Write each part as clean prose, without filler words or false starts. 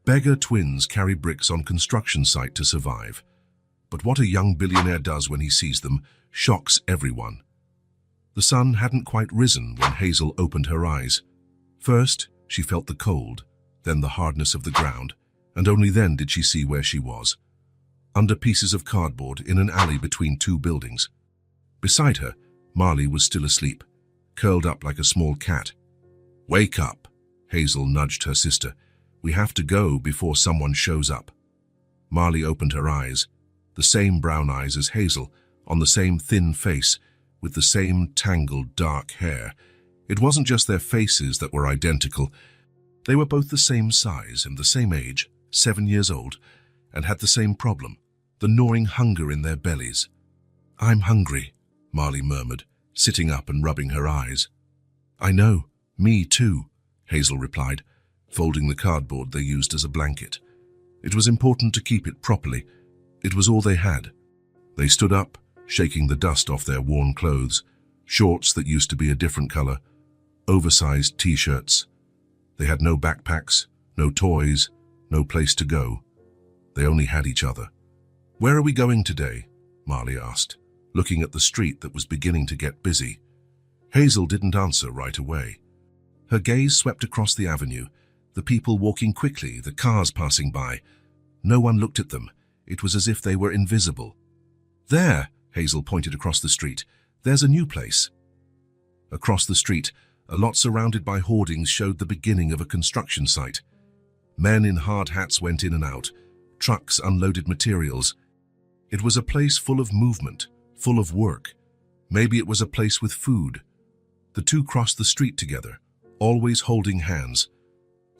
Beggar twins carry bricks on construction site to survive. But what a young billionaire does when he sees them shocks everyone. The sun hadn't quite risen when Hazel opened her eyes. First, she felt the cold, then the hardness of the ground, and only then did she see where she was. Under pieces of cardboard in an alley between two buildings. Beside her, Marley was still asleep, curled up like a small cat. "Wake up," Hazel nudged her sister. "We have to go before someone shows up." Marley opened her eyes, the same brown eyes as Hazel, on the same thin face, with the same tangled dark hair. It wasn't just their faces that were identical. They were both the same size and the same age, 7 years old, and had the same problem, the gnawing hunger in their bellies. "I'm hungry," Marley murmured, sitting up and rubbing her eyes. "I know, me too," Hazel replied, folding the cardboard they used as a blanket. It was important to keep it properly. It was all they had. They stood up, shaking the dust off their worn clothes, shorts that used to be a different color, oversized t-shirts. They had no backpacks, no toys, no place to go. They only had each other. "Where are we going today?" Marley asked, looking at the street that was beginning to get busy. Hazel didn't answer right away. Her gaze swept across the avenue, the people walking quickly, the cars passing by. No one looked at them. It was as if they were invisible. "There," Hazel pointed across the street. "There's a new place." Across the street, a lot surrounded by hoardings showed the beginning of a construction site. Men in hard hats went in and out. Trucks unloaded materials. It was a place full of movement, full of work. Maybe it was a place with food. The two crossed the street together, always holding hands.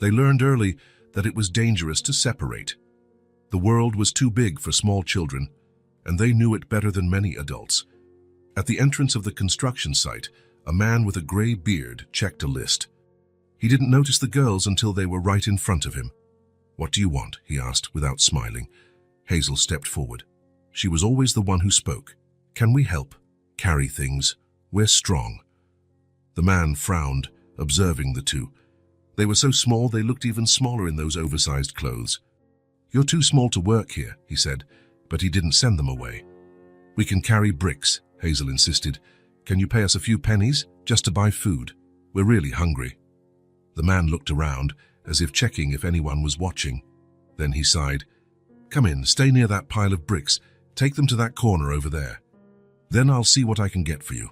They learned early that it was dangerous to separate. The world was too big for small children, and they knew it better than many adults. At the entrance of the construction site, a man with a gray beard checked a list. He didn't notice the girls until they were right in front of him. "What do you want?" he asked without smiling. Hazel stepped forward. She was always the one who spoke. "Can we help? Carry things? We're strong." The man frowned, observing the two. They were so small they looked even smaller in those oversized clothes. "You're too small to work here," he said, but he didn't send them away. "We can carry bricks," Hazel insisted. "Can you pay us a few pennies, just to buy food? We're really hungry." The man looked around, as if checking if anyone was watching. Then he sighed. "Come in, stay near that pile of bricks. Take them to that corner over there. Then I'll see what I can get for you."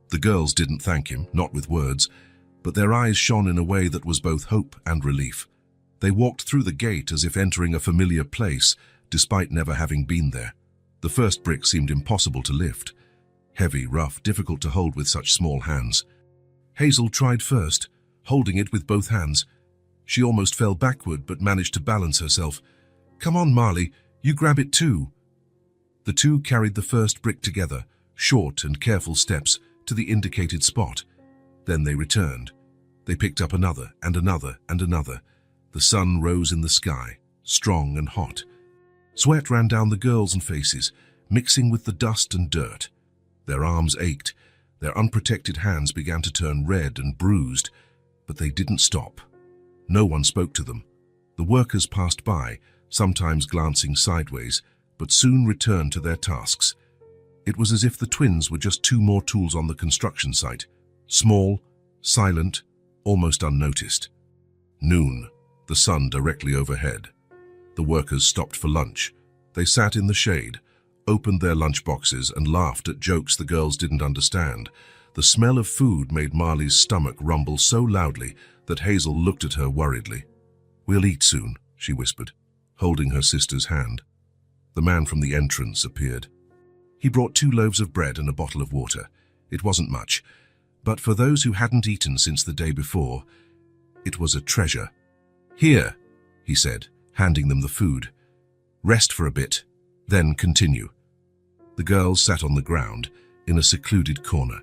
The girls didn't thank him, not with words, but their eyes shone in a way that was both hope and relief. They walked through the gate as if entering a familiar place, despite never having been there. The first brick seemed impossible to lift. Heavy, rough, difficult to hold with such small hands. Hazel tried first, holding it with both hands. She almost fell backward but managed to balance herself. "Come on, Marley, you grab it too." The two carried the first brick together, short and careful steps, to the indicated spot. Then they returned. They picked up another and another and another. The sun rose in the sky, strong and hot. Sweat ran down the girls' faces, mixing with the dust and dirt. Their arms ached. Their unprotected hands began to turn red and bruised, but they didn't stop. No one spoke to them. The workers passed by, sometimes glancing sideways, but soon returned to their tasks. It was as if the twins were just two more tools on the construction site, small, silent, almost unnoticed. Noon, the sun directly overhead. The workers stopped for lunch. They sat in the shade, opened their lunchboxes and laughed at jokes the girls didn't understand. The smell of food made Marley's stomach rumble so loudly that Hazel looked at her worriedly. "We'll eat soon," she whispered, holding her sister's hand. The man from the entrance appeared. He brought 2 loaves of bread and a bottle of water. It wasn't much, but for those who hadn't eaten since the day before, it was a treasure. "Here," he said, handing them the food. "Rest for a bit, then continue." The girls sat on the ground, in a secluded corner.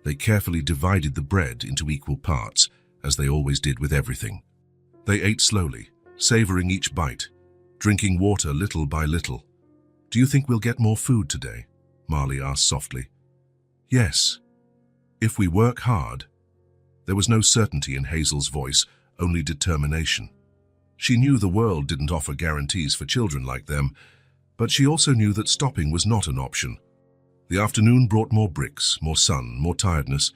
They carefully divided the bread into equal parts, as they always did with everything. They ate slowly, savoring each bite, drinking water little by little. "Do you think we'll get more food today?" Marley asked softly. "Yes, if we work hard." There was no certainty in Hazel's voice, only determination. She knew the world didn't offer guarantees for children like them, but she also knew that stopping was not an option. The afternoon brought more bricks, more sun, more tiredness.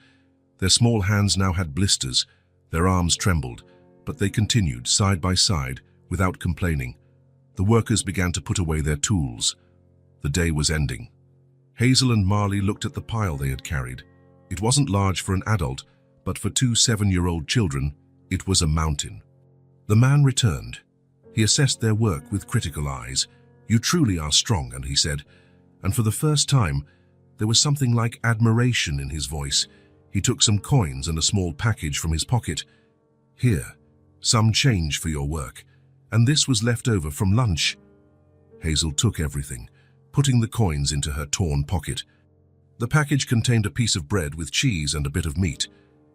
Their small hands now had blisters, their arms trembled, but they continued side by side without complaining. The workers began to put away their tools. The day was ending. Hazel and Marley looked at the pile they had carried. It wasn't large for an adult, but for two 7-year-old children, it was a mountain. The man returned. He assessed their work with critical eyes. "You truly are strong," and he said, and for the first time, there was something like admiration in his voice. He took some coins and a small package from his pocket. "Here, some change for your work, and this was left over from lunch." Hazel took everything, putting the coins into her torn pocket. The package contained a piece of bread with cheese and a bit of meat.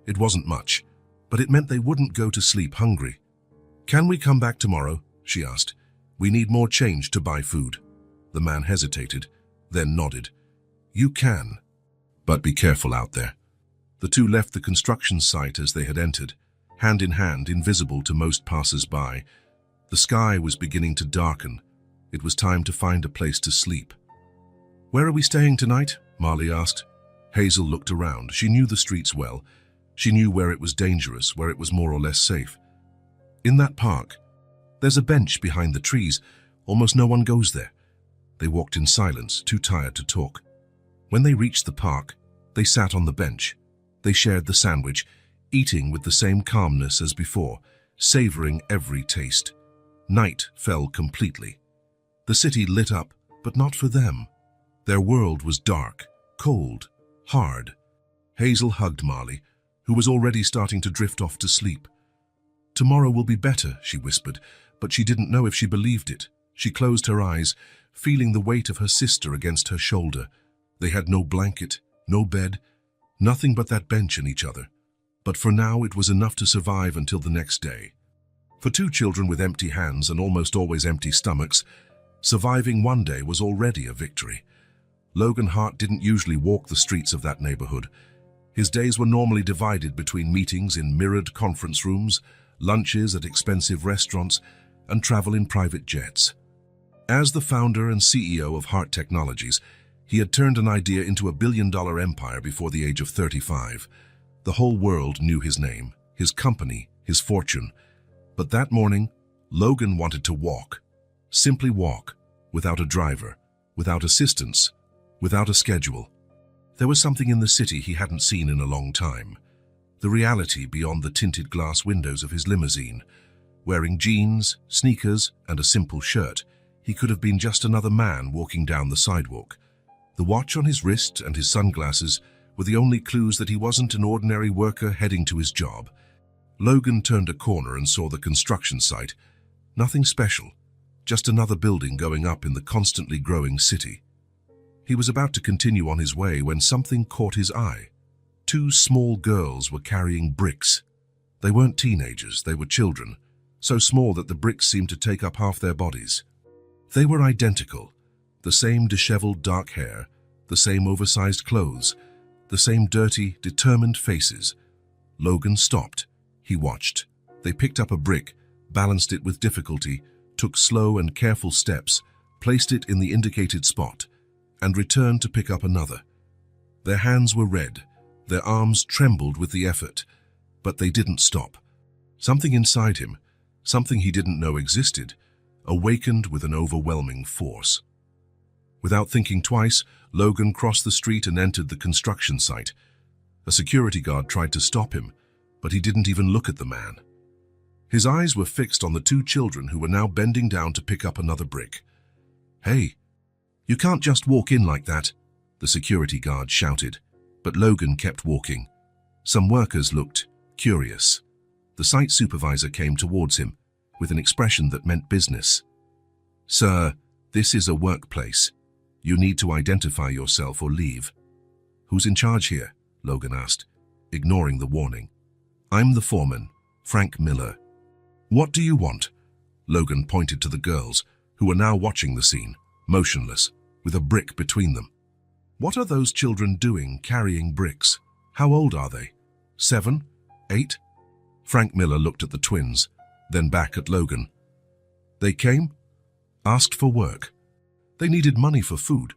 It wasn't much, but it meant they wouldn't go to sleep hungry. "Can we come back tomorrow?" she asked. "We need more change to buy food." The man hesitated, then nodded. "You can, but be careful out there." The two left the construction site as they had entered, hand in hand, invisible to most passers-by. The sky was beginning to darken. It was time to find a place to sleep. "Where are we staying tonight?" Marley asked. Hazel looked around. She knew the streets well. She knew where it was dangerous, where it was more or less safe. "In that park. There's a bench behind the trees. Almost no one goes there." They walked in silence, too tired to talk. When they reached the park, they sat on the bench. They shared the sandwich, eating with the same calmness as before, savoring every taste. Night fell completely. The city lit up, but not for them. Their world was dark, cold, hard. Hazel hugged Marley, who was already starting to drift off to sleep. "Tomorrow will be better," she whispered, but she didn't know if she believed it. She closed her eyes, feeling the weight of her sister against her shoulder. They had no blanket, no bed, nothing but that bench and each other. But for now it was enough to survive until the next day. For two children with empty hands and almost always empty stomachs, surviving one day was already a victory. Logan Hart didn't usually walk the streets of that neighborhood. His days were normally divided between meetings in mirrored conference rooms, lunches at expensive restaurants, and travel in private jets. As the founder and CEO of Hart Technologies, he had turned an idea into a billion-dollar empire before the age of 35. The whole world knew his name, his company, his fortune. But that morning, Logan wanted to walk. Simply walk, without a driver, without assistance, without a schedule. There was something in the city he hadn't seen in a long time. The reality beyond the tinted glass windows of his limousine. Wearing jeans, sneakers, and a simple shirt, he could have been just another man walking down the sidewalk. The watch on his wrist and his sunglasses were the only clues that he wasn't an ordinary worker heading to his job. Logan turned a corner and saw the construction site. Nothing special, just another building going up in the constantly growing city. He was about to continue on his way when something caught his eye. Two small girls were carrying bricks. They weren't teenagers, they were children, so small that the bricks seemed to take up half their bodies. They were identical, the same disheveled dark hair, the same oversized clothes, the same dirty, determined faces. Logan stopped. He watched. They picked up a brick, balanced it with difficulty, took slow and careful steps, placed it in the indicated spot, and returned to pick up another. Their hands were red, their arms trembled with the effort, but they didn't stop. Something inside him, something he didn't know existed, awakened with an overwhelming force. Without thinking twice, Logan crossed the street and entered the construction site. A security guard tried to stop him, but he didn't even look at the man. His eyes were fixed on the two children who were now bending down to pick up another brick. "Hey, you can't just walk in like that," the security guard shouted, but Logan kept walking. Some workers looked curious. The site supervisor came towards him with an expression that meant business. "Sir, this is a workplace. You need to identify yourself or leave." "Who's in charge here?" Logan asked, ignoring the warning. "I'm the foreman, Frank Miller." "What do you want?" Logan pointed to the girls, who were now watching the scene, motionless, with a brick between them. "What are those children doing carrying bricks? How old are they? 7? 8? Frank Miller looked at the twins, then back at Logan. They came, asked for work. They needed money for food.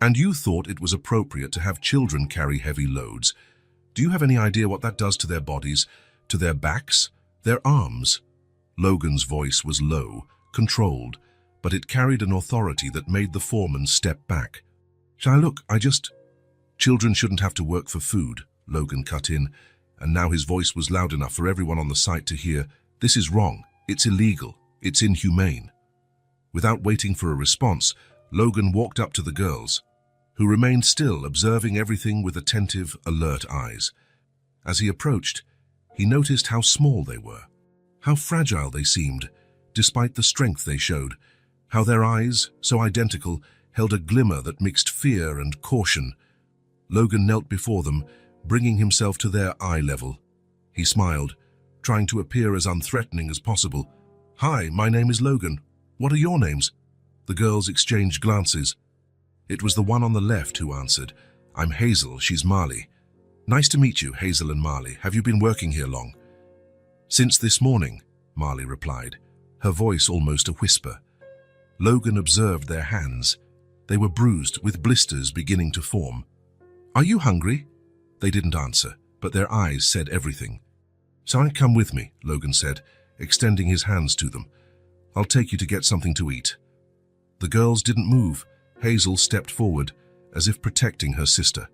And you thought it was appropriate to have children carry heavy loads. Do you have any idea what that does to their bodies, to their backs, their arms? Logan's voice was low, controlled, but it carried an authority that made the foreman step back. Children shouldn't have to work for food, Logan cut in, and now his voice was loud enough for everyone on the site to hear. This is wrong. It's illegal. It's inhumane. Without waiting for a response, Logan walked up to the girls, who remained still, observing everything with attentive, alert eyes. As he approached, he noticed how small they were, how fragile they seemed, despite the strength they showed, how their eyes, so identical, held a glimmer that mixed fear and caution. Logan knelt before them, bringing himself to their eye level. He smiled, trying to appear as unthreatening as possible. "Hi, my name is Logan. What are your names?" The girls exchanged glances. It was the one on the left who answered. "I'm Hazel, she's Marley." "Nice to meet you, Hazel and Marley. Have you been working here long?" "Since this morning," Marley replied, her voice almost a whisper. Logan observed their hands. They were bruised, with blisters beginning to form. "Are you hungry?" They didn't answer, but their eyes said everything. "So come with me," Logan said, extending his hands to them. "I'll take you to get something to eat." The girls didn't move. Hazel stepped forward, as if protecting her sister.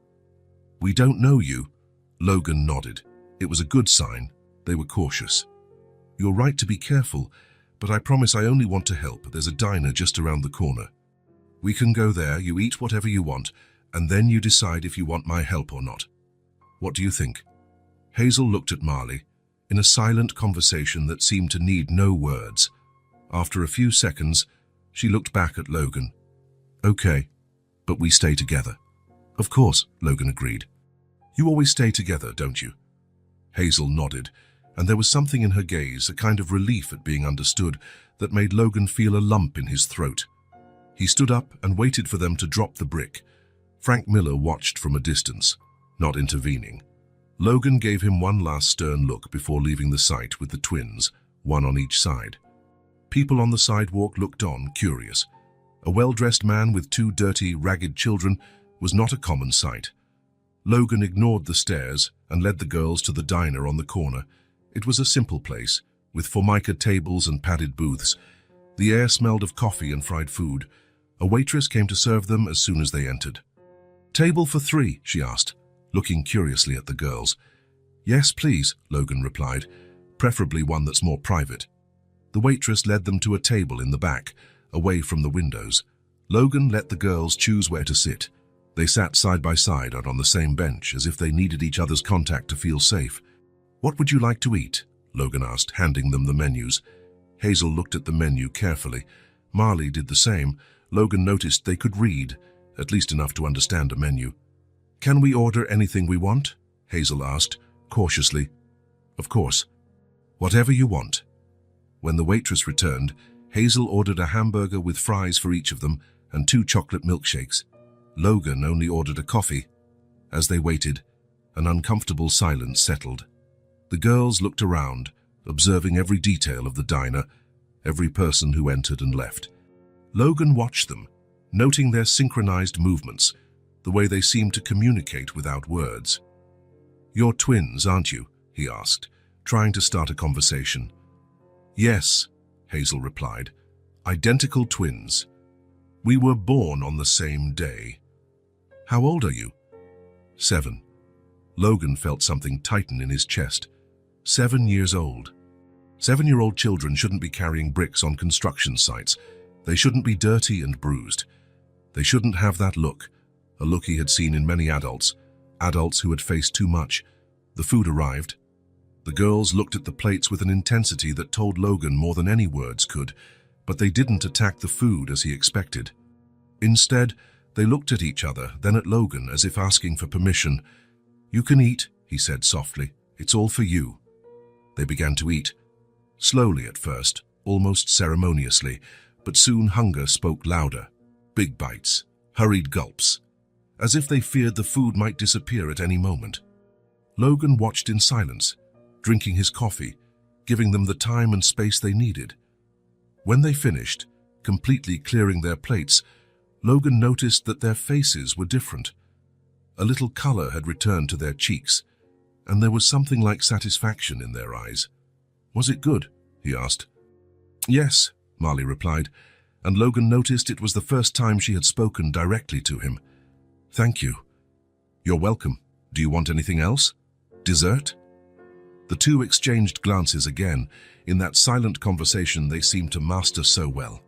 "We don't know you." Logan nodded. It was a good sign. They were cautious. "You're right to be careful, but I promise I only want to help. There's a diner just around the corner. We can go there, you eat whatever you want, and then you decide if you want my help or not. What do you think?" Hazel looked at Marley, in a silent conversation that seemed to need no words. After a few seconds, she looked back at Logan. "Okay, but we stay together." "Of course," Logan agreed. "You always stay together, don't you?" Hazel nodded, and there was something in her gaze, a kind of relief at being understood, that made Logan feel a lump in his throat. He stood up and waited for them to drop the brick. Frank Miller watched from a distance, not intervening. Logan gave him one last stern look before leaving the site with the twins, one on each side. People on the sidewalk looked on, curious. A well-dressed man with two dirty, ragged children was not a common sight. Logan ignored the stares and led the girls to the diner on the corner. It was a simple place, with formica tables and padded booths. The air smelled of coffee and fried food. A waitress came to serve them as soon as they entered. "Table for 3, she asked, looking curiously at the girls. "Yes, please," Logan replied, "preferably one that's more private." The waitress led them to a table in the back, away from the windows. Logan let the girls choose where to sit. They sat side by side and on the same bench, as if they needed each other's contact to feel safe. "What would you like to eat?" Logan asked, handing them the menus. Hazel looked at the menu carefully. Marley did the same. Logan noticed they could read, at least enough to understand a menu. "Can we order anything we want?" Hazel asked, cautiously. "Of course. Whatever you want." When the waitress returned, Hazel ordered a hamburger with fries for each of them and 2 chocolate milkshakes. Logan only ordered a coffee. As they waited, an uncomfortable silence settled. The girls looked around, observing every detail of the diner, every person who entered and left. Logan watched them, noting their synchronized movements, the way they seemed to communicate without words. "You're twins, aren't you?" he asked, trying to start a conversation. "Yes," Hazel replied. "Identical twins. We were born on the same day." "How old are you?" 7. Logan felt something tighten in his chest. 7 years old. 7-year-old children shouldn't be carrying bricks on construction sites. They shouldn't be dirty and bruised. They shouldn't have that look, a look he had seen in many adults who had faced too much. The food arrived. The girls looked at the plates with an intensity that told Logan more than any words could, but they didn't attack the food as he expected. Instead, they looked at each other, then at Logan, as if asking for permission. "You can eat," he said softly. "It's all for you." They began to eat. Slowly at first, almost ceremoniously, but soon hunger spoke louder. Big bites, hurried gulps, as if they feared the food might disappear at any moment. Logan watched in silence, drinking his coffee, giving them the time and space they needed. When they finished, completely clearing their plates, Logan noticed that their faces were different. A little color had returned to their cheeks, and there was something like satisfaction in their eyes. "Was it good?" he asked. "Yes," Marley replied, and Logan noticed it was the first time she had spoken directly to him. "Thank you." "You're welcome. Do you want anything else? Dessert?" The two exchanged glances again. In that silent conversation they seemed to master so well.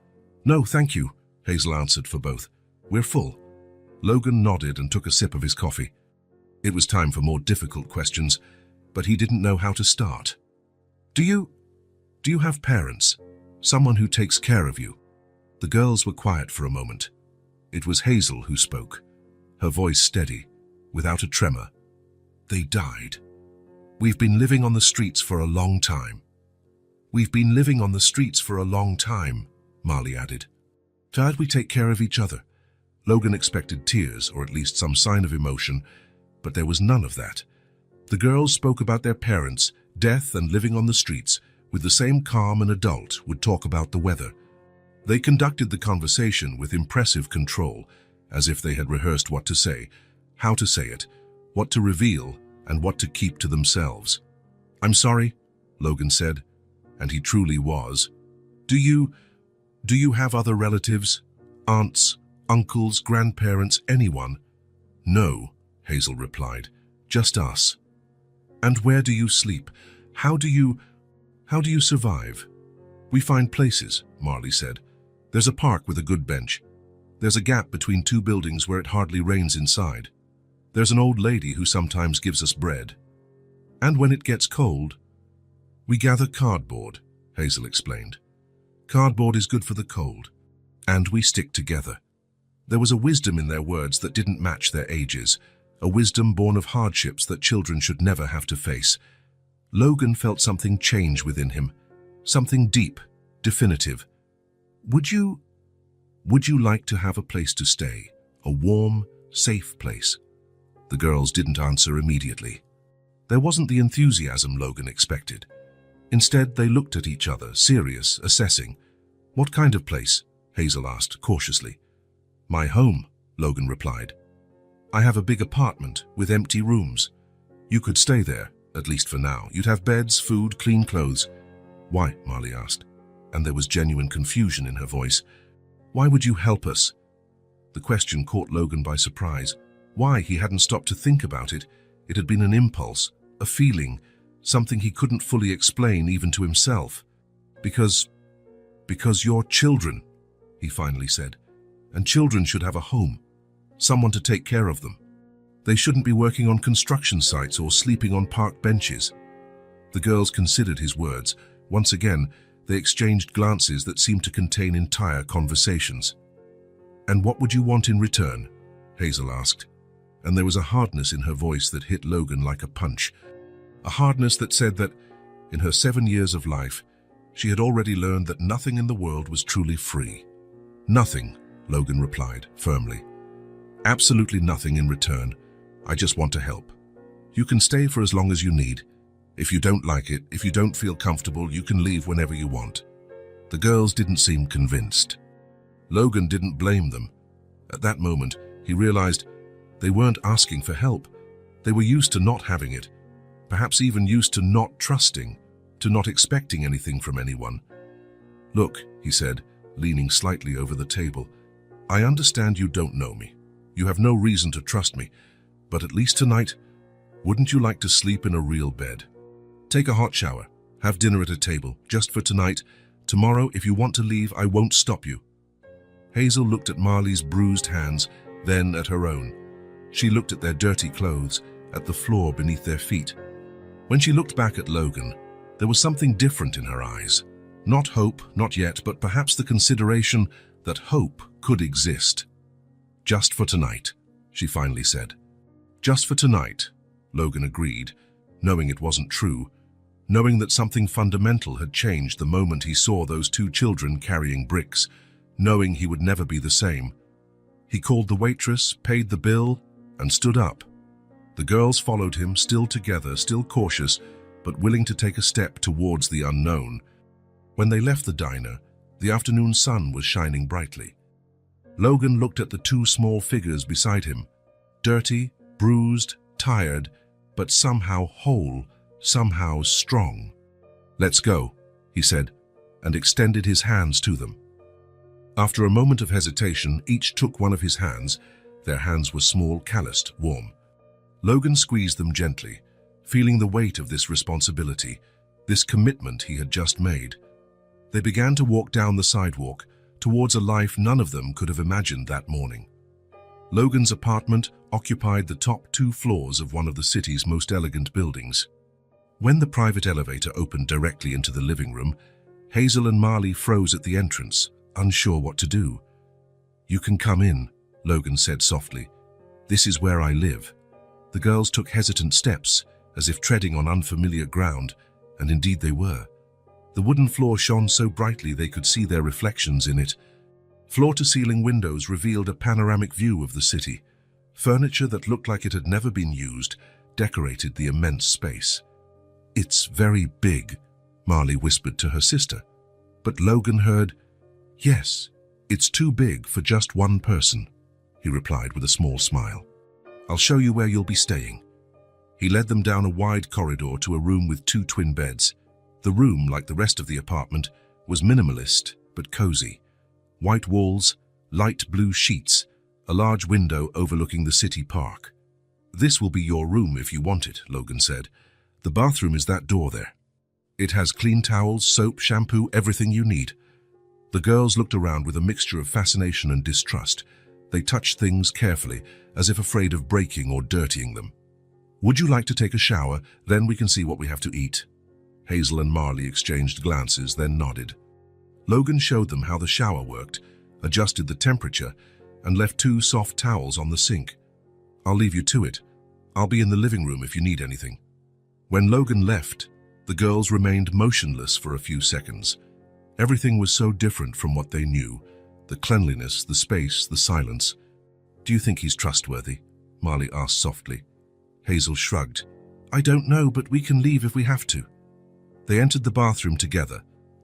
"No, thank you," Hazel answered for both. "We're full." Logan nodded and took a sip of his coffee. It was time for more difficult questions, but he didn't know how to start. Do you have parents? Someone who takes care of you?" The girls were quiet for a moment. It was Hazel who spoke, her voice steady, without a tremor. "They died. We've been living on the streets for a long time." "We've been living on the streets for a long time," Marley added. "Dad, we take care of each other." Logan expected tears, or at least some sign of emotion, but there was none of that. The girls spoke about their parents, death, and living on the streets, with the same calm an adult would talk about the weather. They conducted the conversation with impressive control, as if they had rehearsed what to say, how to say it, what to reveal, and what to keep to themselves. "I'm sorry," Logan said, and he truly was. Do you have other relatives? Aunts, uncles, grandparents, anyone?" "No," Hazel replied, "just us." "And where do you sleep? How do you survive?" "We find places," Marley said. "There's a park with a good bench. There's a gap between two buildings where it hardly rains inside. There's an old lady who sometimes gives us bread. And when it gets cold, we gather cardboard," Hazel explained. "Cardboard is good for the cold. And we stick together." There was a wisdom in their words that didn't match their ages, a wisdom born of hardships that children should never have to face. Logan felt something change within him, something deep, definitive. Would you like to have a place to stay, a warm, safe place?" The girls didn't answer immediately. There wasn't the enthusiasm Logan expected. Instead, they looked at each other, serious, assessing. "What kind of place?" Hazel asked, cautiously. "My home," Logan replied. "I have a big apartment with empty rooms. You could stay there, at least for now. You'd have beds, food, clean clothes." "Why?" Marley asked, and there was genuine confusion in her voice. "Why would you help us?" The question caught Logan by surprise. Why? He hadn't stopped to think about it. It had been an impulse, a feeling, something he couldn't fully explain even to himself. Because you're children," he finally said. "And children should have a home, someone to take care of them. They shouldn't be working on construction sites or sleeping on park benches." The girls considered his words. Once again, they exchanged glances that seemed to contain entire conversations. "And what would you want in return?" Hazel asked, and there was a hardness in her voice that hit Logan like a punch. A hardness that said that, in her 7 years of life, she had already learned that nothing in the world was truly free. "Nothing," Logan replied, firmly. "Absolutely nothing in return. I just want to help. You can stay for as long as you need. If you don't like it, if you don't feel comfortable, you can leave whenever you want." The girls didn't seem convinced. Logan didn't blame them. At that moment, he realized they weren't asking for help. They were used to not having it, perhaps even used to not trusting, to not expecting anything from anyone. "Look," he said, leaning slightly over the table, "I understand you don't know me. You have no reason to trust me, but at least tonight, wouldn't you like to sleep in a real bed? Take a hot shower, have dinner at a table, just for tonight. Tomorrow, if you want to leave, I won't stop you." Hazel looked at Marley's bruised hands, then at her own. She looked at their dirty clothes, at the floor beneath their feet. When she looked back at Logan, there was something different in her eyes. Not hope, not yet, but perhaps the consideration that hope could exist. "Just for tonight," she finally said. "Just for tonight," Logan agreed, knowing it wasn't true, knowing that something fundamental had changed the moment he saw those two children carrying bricks, knowing he would never be the same. He called the waitress, paid the bill, and stood up. The girls followed him, still together, still cautious, but willing to take a step towards the unknown. When they left the diner, The afternoon sun was shining brightly. Logan looked at the two small figures beside him, dirty, bruised, tired, but somehow whole, somehow strong. "Let's go," he said, and extended his hands to them. After a moment of hesitation, each took one of his hands. Their hands were small, calloused, warm. Logan squeezed them gently, feeling the weight of this responsibility, this commitment he had just made. They began to walk down the sidewalk, towards a life none of them could have imagined that morning. Logan's apartment occupied the top 2 floors of one of the city's most elegant buildings. When the private elevator opened directly into the living room, Hazel and Marley froze at the entrance, unsure what to do. "You can come in," Logan said softly. "This is where I live." The girls took hesitant steps, as if treading on unfamiliar ground, and indeed they were. The wooden floor shone so brightly they could see their reflections in it. Floor-to-ceiling windows revealed a panoramic view of the city. Furniture that looked like it had never been used decorated the immense space. "It's very big," Marley whispered to her sister. But Logan heard, "Yes, it's too big for just one person," he replied with a small smile. "I'll show you where you'll be staying." He led them down a wide corridor to a room with 2 twin beds. The room, like the rest of the apartment, was minimalist but cozy. White walls, light blue sheets, a large window overlooking the city park. "This will be your room if you want it," Logan said. "The bathroom is that door there. It has clean towels, soap, shampoo, everything you need." The girls looked around with a mixture of fascination and distrust. They touched things carefully, as if afraid of breaking or dirtying them. "Would you like to take a shower? Then we can see what we have to eat." Hazel and Marley exchanged glances, then nodded. Logan showed them how the shower worked, adjusted the temperature, and left 2 soft towels on the sink. "I'll leave you to it. I'll be in the living room if you need anything." When Logan left, the girls remained motionless for a few seconds. Everything was so different from what they knew. The cleanliness, the space, the silence. "Do you think he's trustworthy?" Marley asked softly. Hazel shrugged. "I don't know, but we can leave if we have to." They entered the bathroom together,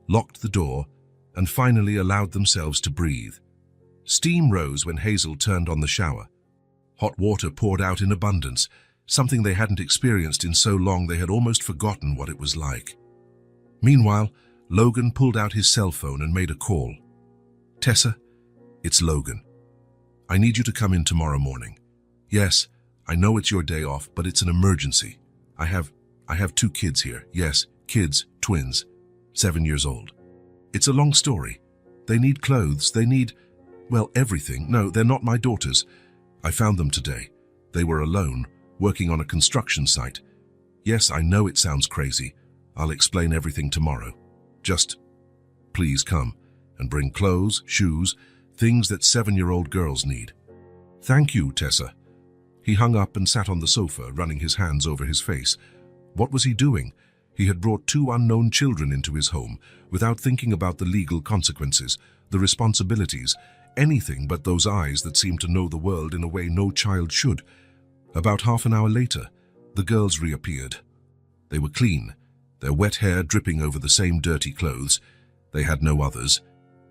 locked the door, and finally allowed themselves to breathe. Steam rose when Hazel turned on the shower. Hot water poured out in abundance, something they hadn't experienced in so long they had almost forgotten what it was like. Meanwhile, Logan pulled out his cell phone and made a call. "Tessa, it's Logan. I need you to come in tomorrow morning. Yes, I know it's your day off, but it's an emergency. I have 2 kids here. Yes, kids, twins, 7 years old. It's a long story. They need clothes, they need, well, everything. No, they're not my daughters. I found them today. They were alone, working on a construction site. Yes, I know it sounds crazy. I'll explain everything tomorrow. Just, please come and bring clothes, shoes, things that 7-year-old girls need." "Thank you, Tessa." He hung up and sat on the sofa, running his hands over his face. What was he doing? He had brought 2 unknown children into his home without thinking about the legal consequences, the responsibilities, anything but those eyes that seemed to know the world in a way no child should. About half an hour later, the girls reappeared. They were clean, their wet hair dripping over the same dirty clothes. They had no others.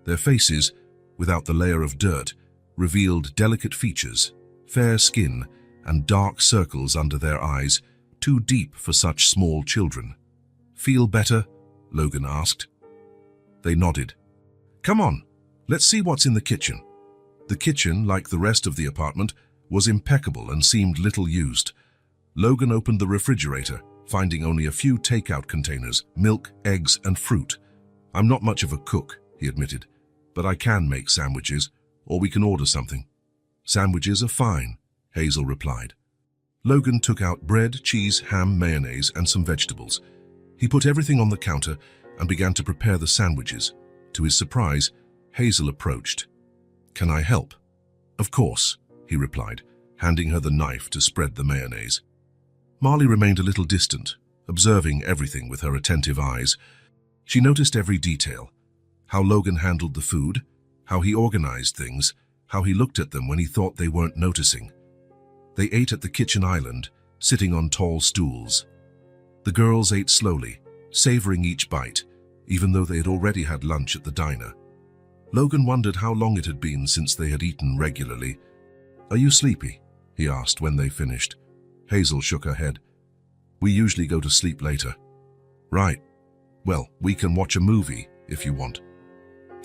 Their faces, without the layer of dirt, revealed delicate features, fair skin, and dark circles under their eyes, too deep for such small children. "Feel better?" Logan asked. They nodded. "Come on, let's see what's in the kitchen." The kitchen, like the rest of the apartment, was impeccable and seemed little used. Logan opened the refrigerator, finding only a few takeout containers, milk, eggs, and fruit. "I'm not much of a cook," he admitted, "but I can make sandwiches, or we can order something." "Sandwiches are fine," Hazel replied. Logan took out bread, cheese, ham, mayonnaise, and some vegetables. He put everything on the counter and began to prepare the sandwiches. To his surprise, Hazel approached. "Can I help?" "Of course," he replied, handing her the knife to spread the mayonnaise. Marley remained a little distant, observing everything with her attentive eyes. She noticed every detail: how Logan handled the food, how he organized things, how he looked at them when he thought they weren't noticing. They ate at the kitchen island, sitting on tall stools. The girls ate slowly, savoring each bite, even though they had already had lunch at the diner. Logan wondered how long it had been since they had eaten regularly. "Are you sleepy?" he asked when they finished. Hazel shook her head. "We usually go to sleep later." "Right. Well, we can watch a movie if you want."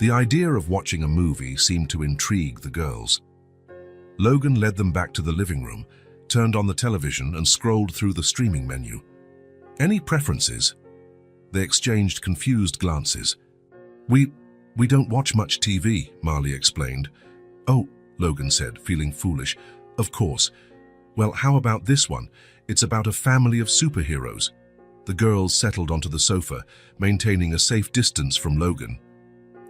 The idea of watching a movie seemed to intrigue the girls. Logan led them back to the living room, turned on the television and scrolled through the streaming menu. "Any preferences?" They exchanged confused glances. We don't watch much TV," Marley explained. "Oh," Logan said, feeling foolish. "Of course. Well, how about this one? It's about a family of superheroes." The girls settled onto the sofa, maintaining a safe distance from Logan.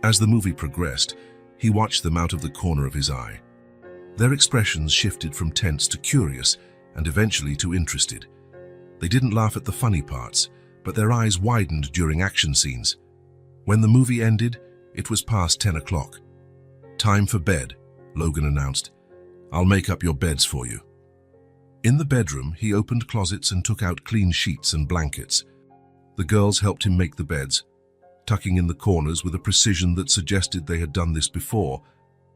As the movie progressed, he watched them out of the corner of his eye. Their expressions shifted from tense to curious and eventually to interested. They didn't laugh at the funny parts, but their eyes widened during action scenes. When the movie ended, it was past 10 o'clock. "Time for bed," Logan announced. "I'll make up your beds for you." In the bedroom, he opened closets and took out clean sheets and blankets. The girls helped him make the beds, tucking in the corners with a precision that suggested they had done this before,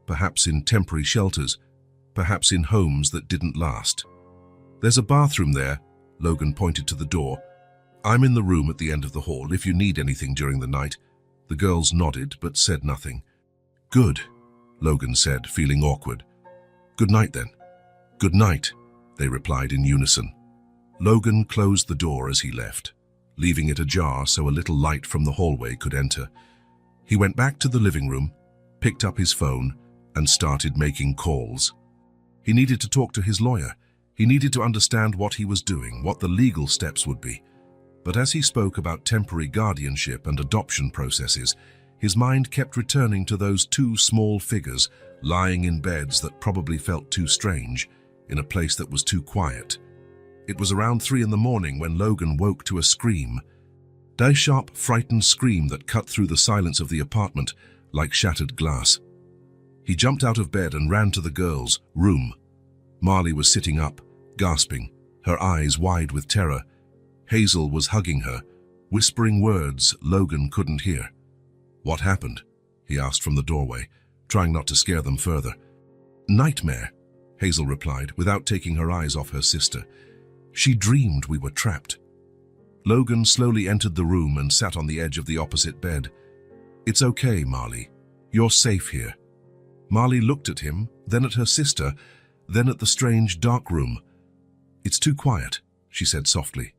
perhaps in temporary shelters, perhaps in homes that didn't last. "There's a bathroom there," Logan pointed to the door. "I'm in the room at the end of the hall if you need anything during the night." The girls nodded but said nothing. "Good," Logan said, feeling awkward. "Good night then." "Good night," they replied in unison. Logan closed the door as he left, leaving it ajar so a little light from the hallway could enter. He went back to the living room, picked up his phone, and started making calls. He needed to talk to his lawyer. He needed to understand what he was doing, what the legal steps would be. But as he spoke about temporary guardianship and adoption processes, his mind kept returning to those two small figures lying in beds that probably felt too strange, in a place that was too quiet. It was around 3 in the morning when Logan woke to a scream. A sharp, frightened scream that cut through the silence of the apartment like shattered glass. He jumped out of bed and ran to the girls' room. Marley was sitting up, gasping, her eyes wide with terror. Hazel was hugging her, whispering words Logan couldn't hear. "What happened?" he asked from the doorway, trying not to scare them further. "Nightmare," Hazel replied, without taking her eyes off her sister. "She dreamed we were trapped." Logan slowly entered the room and sat on the edge of the opposite bed. "It's okay, Marley. You're safe here." Marley looked at him, then at her sister, then at the strange dark room. "It's too quiet," she said softly.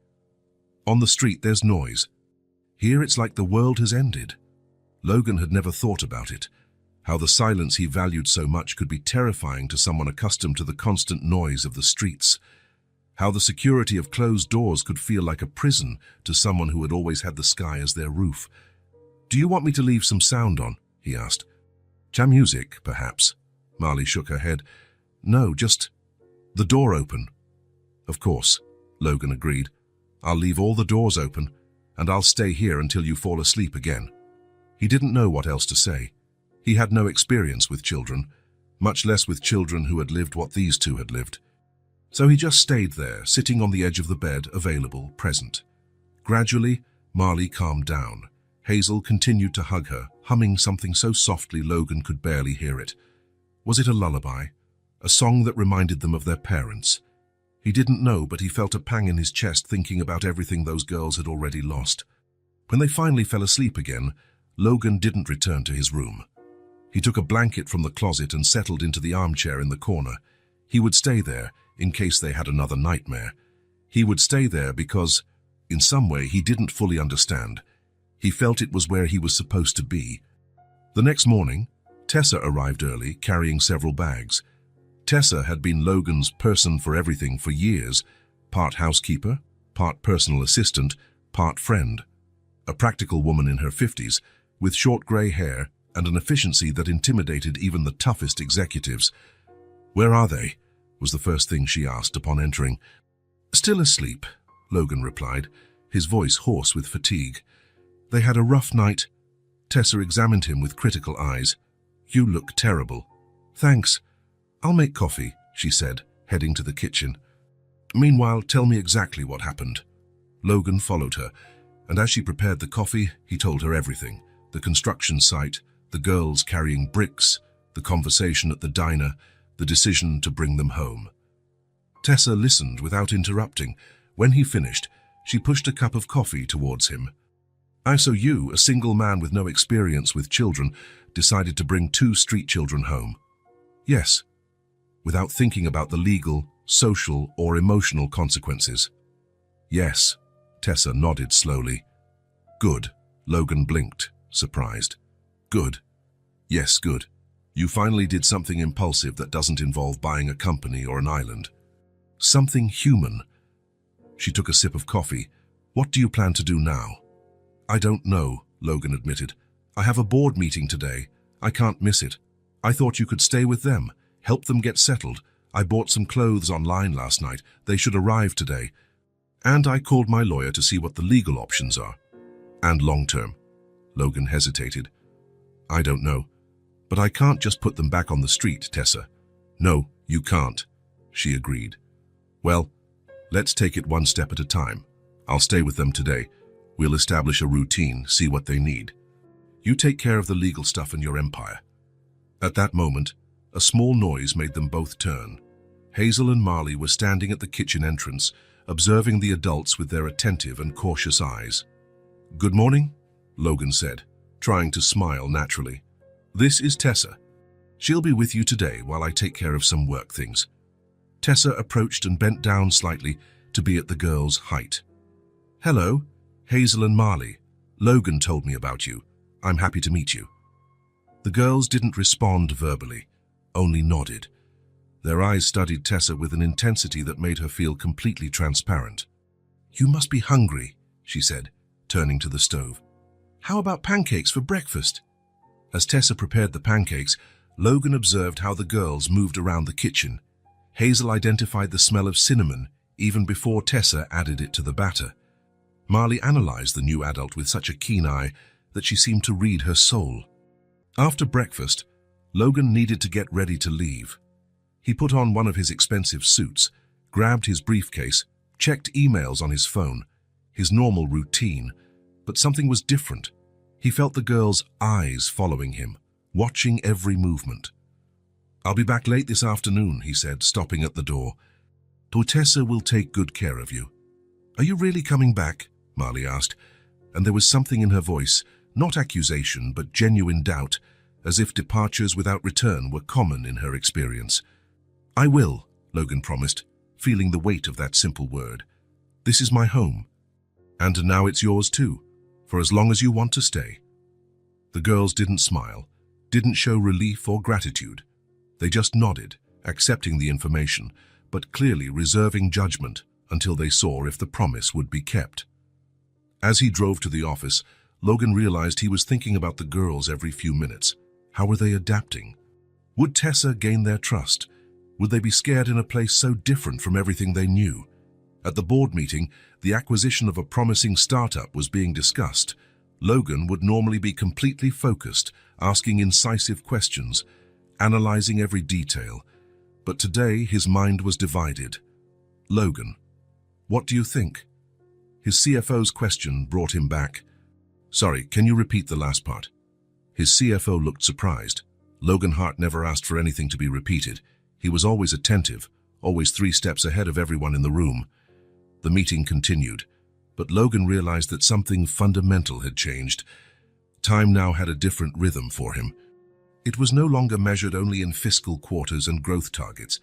"On the street there's noise. Here it's like the world has ended." Logan had never thought about it, how the silence he valued so much could be terrifying to someone accustomed to the constant noise of the streets. How the security of closed doors could feel like a prison to someone who had always had the sky as their roof. "Do you want me to leave some sound on?" he asked. "Jam music, perhaps?" Marley shook her head. "No, just the door open." "Of course," Logan agreed. "I'll leave all the doors open, and I'll stay here until you fall asleep again." He didn't know what else to say. He had no experience with children, much less with children who had lived what these two had lived. So he just stayed there, sitting on the edge of the bed, available, present. Gradually, Marley calmed down. Hazel continued to hug her, humming something so softly Logan could barely hear it. Was it a lullaby? A song that reminded them of their parents? He didn't know, but he felt a pang in his chest thinking about everything those girls had already lost. When they finally fell asleep again, Logan didn't return to his room. He took a blanket from the closet and settled into the armchair in the corner. He would stay there in case they had another nightmare. He would stay there because, in some way, he didn't fully understand. He felt it was where he was supposed to be. The next morning, Tessa arrived early, carrying several bags. Tessa had been Logan's person for everything for years, part housekeeper, part personal assistant, part friend. A practical woman in her 50s, with short grey hair and an efficiency that intimidated even the toughest executives. "Where are they?" was the first thing she asked upon entering. "Still asleep," Logan replied, his voice hoarse with fatigue. "They had a rough night." Tessa examined him with critical eyes. "You look terrible." "Thanks. I'll make coffee," she said, heading to the kitchen. "Meanwhile, tell me exactly what happened." Logan followed her, and as she prepared the coffee, he told her everything. The construction site, The girls carrying bricks, the conversation at the diner, the decision to bring them home. Tessa listened without interrupting. When he finished, she pushed a cup of coffee towards him. So you, a single man with no experience with children, decided to bring 2 street children home? Yes, without thinking about the legal, social, or emotional consequences. Yes, Tessa nodded slowly. Good, Logan blinked, surprised. Good. Yes, good. You finally did something impulsive that doesn't involve buying a company or an island. Something human. She took a sip of coffee. What do you plan to do now? I don't know, Logan admitted. I have a board meeting today. I can't miss it. I thought you could stay with them, help them get settled. I bought some clothes online last night. They should arrive today. And I called my lawyer to see what the legal options are. And long-term. Logan hesitated. I don't know. But I can't just put them back on the street, Tessa. No, you can't, she agreed. Well, let's take it one step at a time. I'll stay with them today. We'll establish a routine, see what they need. You take care of the legal stuff in your empire. At that moment, a small noise made them both turn. Hazel and Marley were standing at the kitchen entrance, observing the adults with their attentive and cautious eyes. Good morning, Logan said, trying to smile naturally. This is Tessa. She'll be with you today while I take care of some work things. Tessa approached and bent down slightly to be at the girl's height. Hello, Hazel and Marley. Logan told me about you. I'm happy to meet you. The girls didn't respond verbally, only nodded. Their eyes studied Tessa with an intensity that made her feel completely transparent. You must be hungry, she said, turning to the stove. How about pancakes for breakfast? As Tessa prepared the pancakes, Logan observed how the girls moved around the kitchen. Hazel identified the smell of cinnamon even before Tessa added it to the batter. Marley analyzed the new adult with such a keen eye that she seemed to read her soul. After breakfast, Logan needed to get ready to leave. He put on one of his expensive suits, grabbed his briefcase, checked emails on his phone, his normal routine, but something was different. He felt the girl's eyes following him, watching every movement. I'll be back late this afternoon, he said, stopping at the door. Tessa will take good care of you. Are you really coming back? Marley asked, and there was something in her voice, not accusation but genuine doubt, as if departures without return were common in her experience. I will, Logan promised, feeling the weight of that simple word. This is my home. And now it's yours too, for as long as you want to stay. The girls didn't smile, didn't show relief or gratitude. They just nodded, accepting the information, but clearly reserving judgment until they saw if the promise would be kept. As he drove to the office, Logan realized he was thinking about the girls every few minutes. How were they adapting? Would Tessa gain their trust? Would they be scared in a place so different from everything they knew? At the board meeting, the acquisition of a promising startup was being discussed. Logan would normally be completely focused, asking incisive questions, analyzing every detail. But today his mind was divided. Logan, what do you think? His CFO's question brought him back. Sorry, can you repeat the last part? His CFO looked surprised. Logan Hart never asked for anything to be repeated. He was always attentive, always 3 steps ahead of everyone in the room. The meeting continued, but Logan realized that something fundamental had changed. Time now had a different rhythm for him. It was no longer measured only in fiscal quarters and growth targets.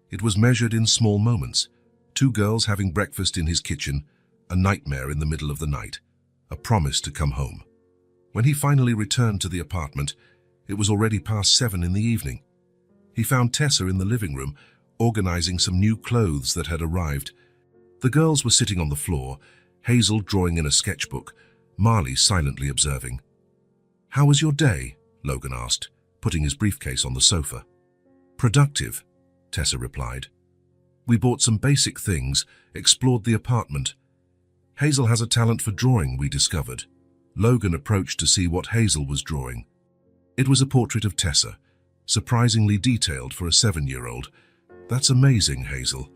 It was measured in small moments. 2 girls having breakfast in his kitchen, a nightmare in the middle of the night, a promise to come home. When he finally returned to the apartment, it was already past 7 in the evening. He found Tessa in the living room, organizing some new clothes that had arrived. The girls were sitting on the floor, Hazel drawing in a sketchbook, Marley silently observing. How was your day? Logan asked, putting his briefcase on the sofa. Productive, Tessa replied. We bought some basic things, explored the apartment. Hazel has a talent for drawing, we discovered. Logan approached to see what Hazel was drawing. It was a portrait of Tessa, surprisingly detailed for a 7-year-old. That's amazing, Hazel.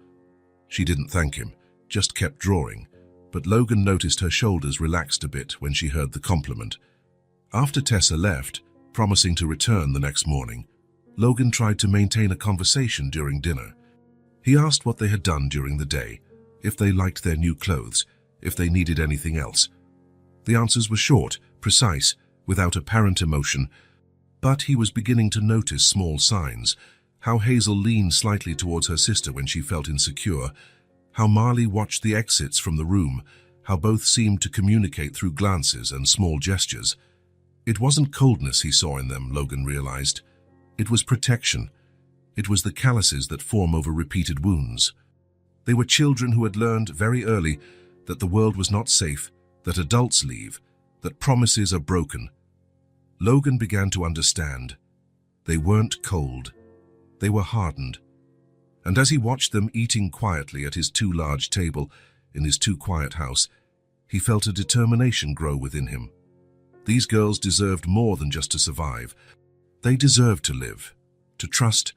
She didn't thank him, just kept drawing, but Logan noticed her shoulders relaxed a bit when she heard the compliment. After Tessa left, promising to return the next morning. Logan tried to maintain a conversation during dinner. He asked what they had done during the day, if they liked their new clothes, if they needed anything else. The answers were short, precise, without apparent emotion, but he was beginning to notice small signs. How Hazel leaned slightly towards her sister when she felt insecure, how Marley watched the exits from the room, how both seemed to communicate through glances and small gestures. It wasn't coldness he saw in them, Logan realized. It was protection. It was the calluses that form over repeated wounds. They were children who had learned very early that the world was not safe, that adults leave, that promises are broken. Logan began to understand. They weren't cold. They were hardened. And as he watched them eating quietly at his too large table in his too quiet house, he felt a determination grow within him. These girls deserved more than just to survive. They deserved to live, to trust,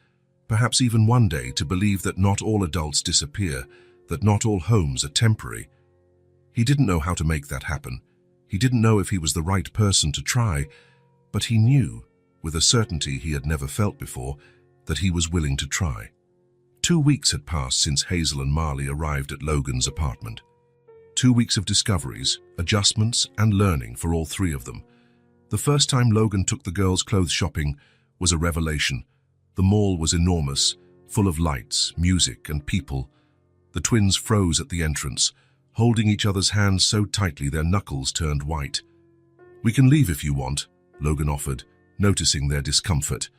perhaps even one day to believe that not all adults disappear, that not all homes are temporary. He didn't know how to make that happen. He didn't know if he was the right person to try, but he knew, with a certainty he had never felt before, that he was willing to try. 2 weeks had passed since Hazel and Marley arrived at Logan's apartment. 2 weeks of discoveries, adjustments, and learning for all three of them. The first time Logan took the girls clothes shopping was a revelation. The mall was enormous, full of lights, music, and people. The twins froze at the entrance, holding each other's hands so tightly their knuckles turned white. "We can leave if you want," Logan offered, noticing their discomfort.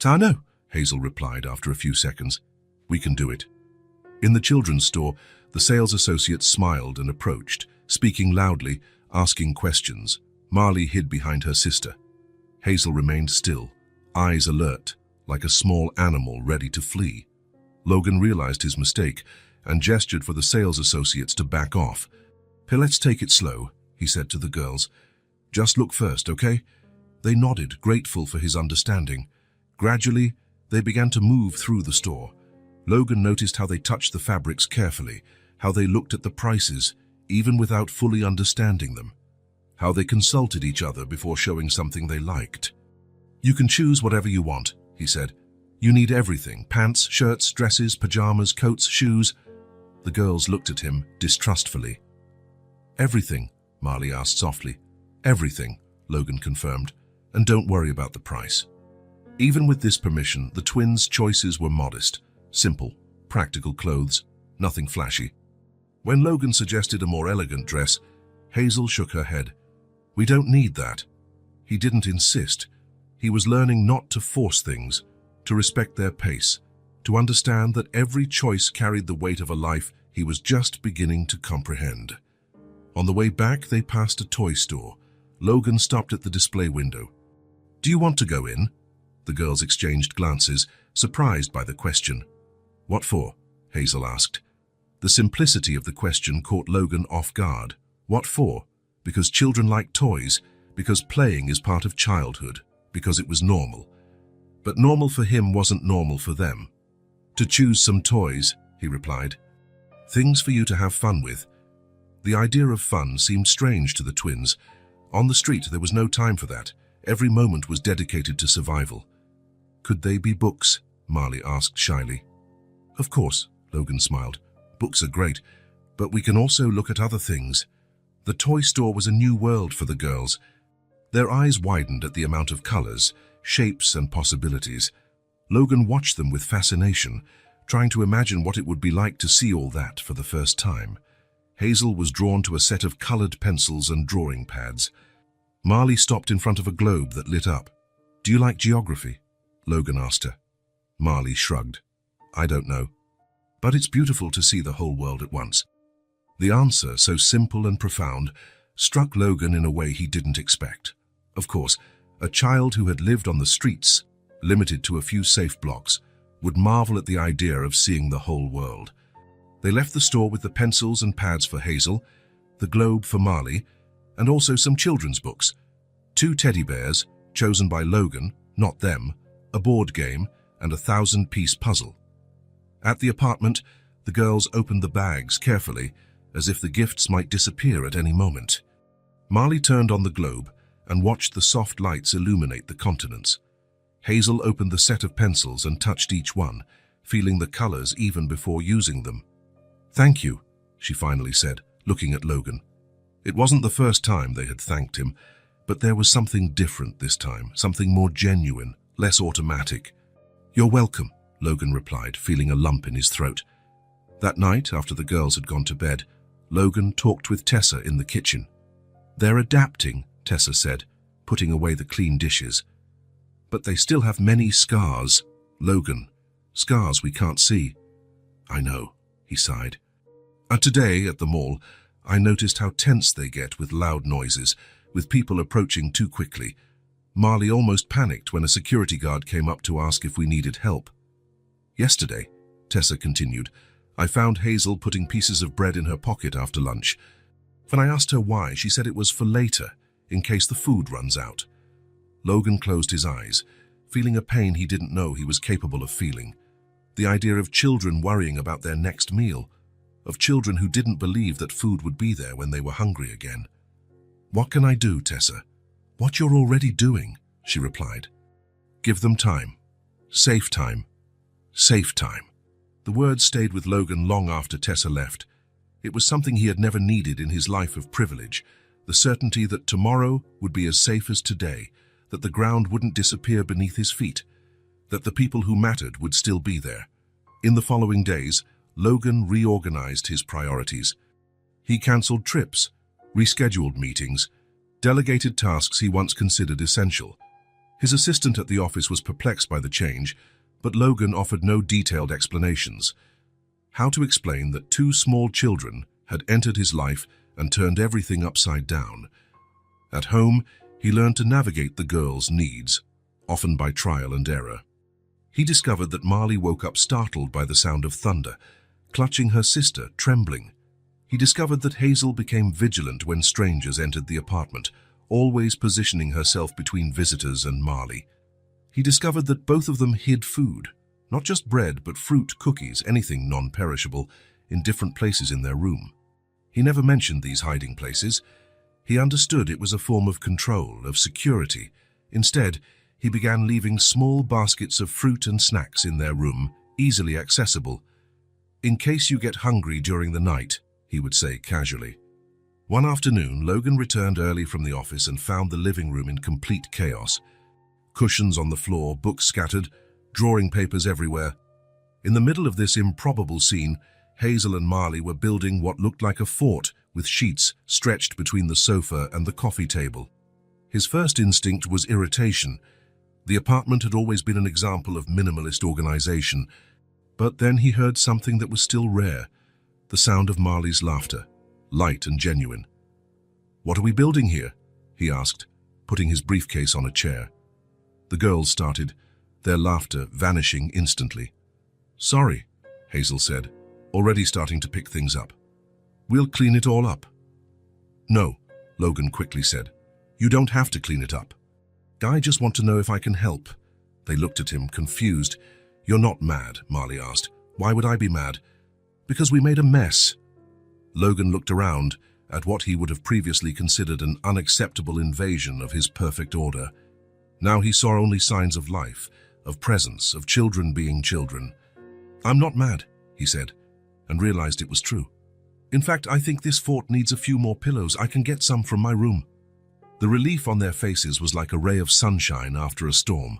"No," Hazel replied after a few seconds. "We can do it." In the children's store, the sales associate smiled and approached, speaking loudly, asking questions. Marley hid behind her sister. Hazel remained still, eyes alert, like a small animal ready to flee. Logan realized his mistake and gestured for the sales associates to back off. "Let's take it slow," he said to the girls. "Just look first, okay?" They nodded, grateful for his understanding. Gradually, they began to move through the store. Logan noticed how they touched the fabrics carefully, how they looked at the prices, even without fully understanding them, how they consulted each other before showing something they liked. "You can choose whatever you want," he said. "You need everything: pants, shirts, dresses, pajamas, coats, shoes." The girls looked at him distrustfully. "Everything?" Marley asked softly. "Everything," Logan confirmed. "And don't worry about the price." Even with this permission, the twins' choices were modest, simple, practical clothes, nothing flashy. When Logan suggested a more elegant dress, Hazel shook her head. "We don't need that." He didn't insist. He was learning not to force things, to respect their pace, to understand that every choice carried the weight of a life he was just beginning to comprehend. On the way back, they passed a toy store. Logan stopped at the display window. "Do you want to go in?" The girls exchanged glances, surprised by the question. "What for?" Hazel asked. The simplicity of the question caught Logan off guard. What for? Because children like toys, because playing is part of childhood, because it was normal. But normal for him wasn't normal for them. "To choose some toys," he replied. "Things for you to have fun with." The idea of fun seemed strange to the twins. On the street, there was no time for that. Every moment was dedicated to survival. "Could they be books?" Marley asked shyly. "Of course," Logan smiled. "Books are great, but we can also look at other things." The toy store was a new world for the girls. Their eyes widened at the amount of colors, shapes, and possibilities. Logan watched them with fascination, trying to imagine what it would be like to see all that for the first time. Hazel was drawn to a set of colored pencils and drawing pads. Marley stopped in front of a globe that lit up. "Do you like geography?" Logan asked her. Marley shrugged. "I don't know. But it's beautiful to see the whole world at once." The answer, so simple and profound, struck Logan in a way he didn't expect. Of course, a child who had lived on the streets, limited to a few safe blocks, would marvel at the idea of seeing the whole world. They left the store with the pencils and pads for Hazel, the globe for Marley, and also some children's books. 2 teddy bears, chosen by Logan, not them, a board game, and a 1,000-piece puzzle. At the apartment, the girls opened the bags carefully, as if the gifts might disappear at any moment. Marley turned on the globe, and watched the soft lights illuminate the continents. Hazel opened the set of pencils and touched each one, feeling the colors even before using them. "Thank you," she finally said, looking at Logan. It wasn't the first time they had thanked him, but there was something different this time, something more genuine, less automatic. "You're welcome," Logan replied, feeling a lump in his throat. That night, after the girls had gone to bed, Logan talked with Tessa in the kitchen. "They're adapting," Tessa said, putting away the clean dishes. "But they still have many scars, Logan. Scars we can't see." "I know," he sighed. Today, at the mall, I noticed how tense they get with loud noises, with people approaching too quickly. Marley almost panicked when a security guard came up to ask if we needed help. Yesterday, Tessa continued, I found Hazel putting pieces of bread in her pocket after lunch. When I asked her why, she said it was for later, in case the food runs out. Logan closed his eyes, feeling a pain he didn't know he was capable of feeling. The idea of children worrying about their next meal, of children who didn't believe that food would be there when they were hungry again. "What can I do, Tessa?" "What you're already doing," she replied. "Give them time. Safe time. Safe time." The words stayed with Logan long after Tessa left. It was something he had never needed in his life of privilege, the certainty that tomorrow would be as safe as today, that the ground wouldn't disappear beneath his feet, that the people who mattered would still be there. In the following days, Logan reorganized his priorities. He cancelled trips, rescheduled meetings, delegated tasks he once considered essential. His assistant at the office was perplexed by the change, but Logan offered no detailed explanations. How to explain that two small children had entered his life and turned everything upside down? At home, he learned to navigate the girls' needs, often by trial and error. He discovered that Marley woke up startled by the sound of thunder, clutching her sister, trembling. He discovered that Hazel became vigilant when strangers entered the apartment, always positioning herself between visitors and Marley. He discovered that both of them hid food, not just bread, but fruit, cookies, anything non-perishable, in different places in their room. He never mentioned these hiding places. He understood it was a form of control, of security. Instead, he began leaving small baskets of fruit and snacks in their room, easily accessible. "In case you get hungry during the night," he would say casually. One afternoon, Logan returned early from the office and found the living room in complete chaos. Cushions on the floor, books scattered, drawing papers everywhere. In the middle of this improbable scene, Hazel and Marley were building what looked like a fort with sheets stretched between the sofa and the coffee table. His first instinct was irritation. The apartment had always been an example of minimalist organization, but then he heard something that was still rare, the sound of Marley's laughter, light and genuine. "What are we building here?" he asked, putting his briefcase on a chair. The girls started, their laughter vanishing instantly. "Sorry," Hazel said, already starting to pick things up. "We'll clean it all up." "No," Logan quickly said. "You don't have to clean it up. I just want to know if I can help." They looked at him, confused. "You're not mad?" Marley asked. "Why would I be mad?" "Because we made a mess." Logan looked around at what he would have previously considered an unacceptable invasion of his perfect order. Now he saw only signs of life, of presence, of children being children. "I'm not mad," he said, and realized it was true. "In fact, I think this fort needs a few more pillows. I can get some from my room." The relief on their faces was like a ray of sunshine after a storm.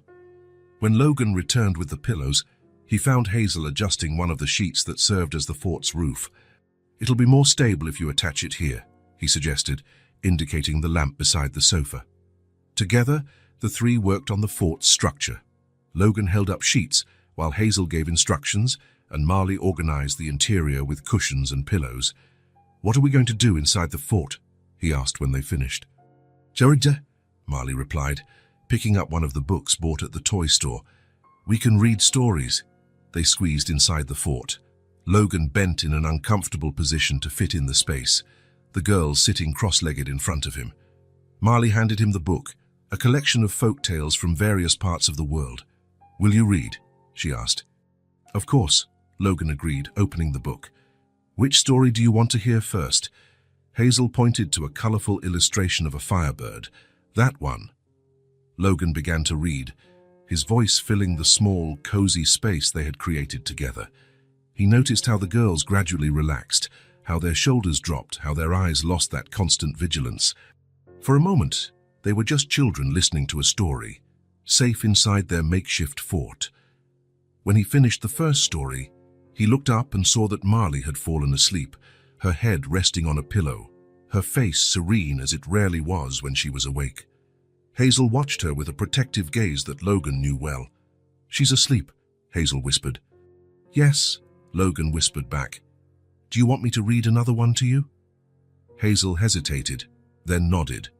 When Logan returned with the pillows, he found Hazel adjusting one of the sheets that served as the fort's roof. "It'll be more stable if you attach it here," he suggested, indicating the lamp beside the sofa. Together, the three worked on the fort's structure. Logan held up sheets, while Hazel gave instructions, and Marley organized the interior with cushions and pillows. "What are we going to do inside the fort?" he asked when they finished. "Jarida," Marley replied, picking up one of the books bought at the toy store. "We can read stories." They squeezed inside the fort. Logan bent in an uncomfortable position to fit in the space, the girls sitting cross-legged in front of him. Marley handed him the book, a collection of folk tales from various parts of the world. "Will you read?" she asked. "Of course," Logan agreed, opening the book. "Which story do you want to hear first?" Hazel pointed to a colorful illustration of a firebird, That one. Logan began to read, his voice filling the small, cozy space they had created together. He noticed how the girls gradually relaxed, how their shoulders dropped, how their eyes lost that constant vigilance. For a moment, they were just children listening to a story, safe inside their makeshift fort. When he finished the first story, he looked up and saw that Marley had fallen asleep, her head resting on a pillow, her face serene as it rarely was when she was awake. Hazel watched her with a protective gaze that Logan knew well. "She's asleep," Hazel whispered. "Yes," Logan whispered back. "Do you want me to read another one to you?" Hazel hesitated, then nodded.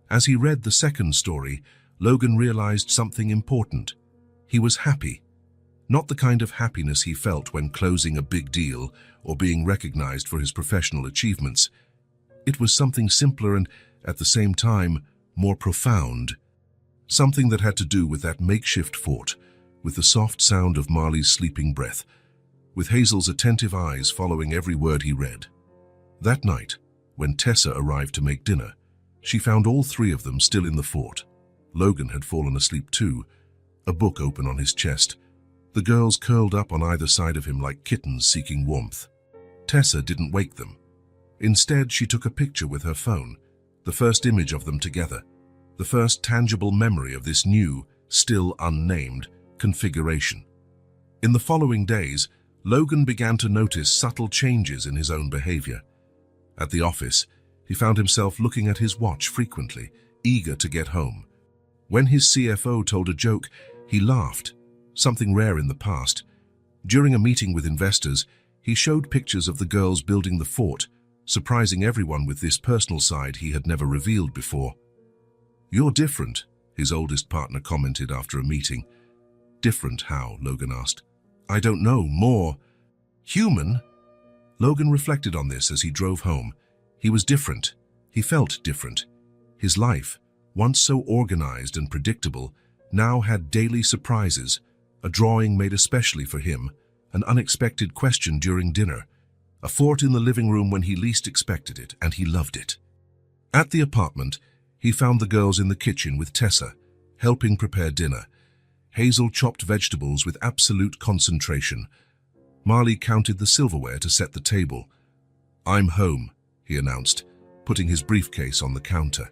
As he read the second story, Logan realized something important. He was happy. Not the kind of happiness he felt when closing a big deal or being recognized for his professional achievements. It was something simpler and, at the same time, more profound. Something that had to do with that makeshift fort, with the soft sound of Marley's sleeping breath, with Hazel's attentive eyes following every word he read. That night, when Tessa arrived to make dinner, she found all three of them still in the fort. Logan had fallen asleep too, a book open on his chest. The girls curled up on either side of him like kittens seeking warmth. Tessa didn't wake them. Instead, she took a picture with her phone, the first image of them together, the first tangible memory of this new, still unnamed, configuration. In the following days, Logan began to notice subtle changes in his own behavior. At the office, he found himself looking at his watch frequently, eager to get home. When his CFO told a joke, he laughed, something rare in the past. During a meeting with investors, he showed pictures of the girls building the fort, surprising everyone with this personal side he had never revealed before. "You're different," his oldest partner commented after a meeting. "Different how?" Logan asked. "I don't know, more human." Logan reflected on this as he drove home. He was different. He felt different. His life, once so organized and predictable, now had daily surprises, a drawing made especially for him, an unexpected question during dinner, a fort in the living room when he least expected it, and he loved it. At the apartment, he found the girls in the kitchen with Tessa, helping prepare dinner. Hazel chopped vegetables with absolute concentration. Marley counted the silverware to set the table. "I'm home," he announced, putting his briefcase on the counter.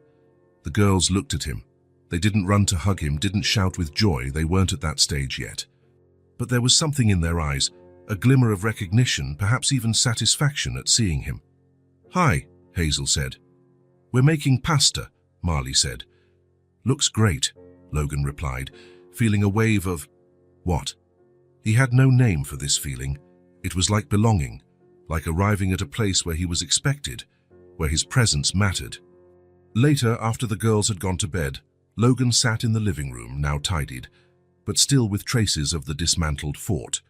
The girls looked at him. They didn't run to hug him, didn't shout with joy, they weren't at that stage yet. But there was something in their eyes, a glimmer of recognition, perhaps even satisfaction at seeing him. "Hi," Hazel said. "We're making pasta," Marley said. "Looks great," Logan replied, feeling a wave of what? He had no name for this feeling. It was like belonging, like arriving at a place where he was expected, where his presence mattered. Later, after the girls had gone to bed, Logan sat in the living room, now tidied, but still with traces of the dismantled fort.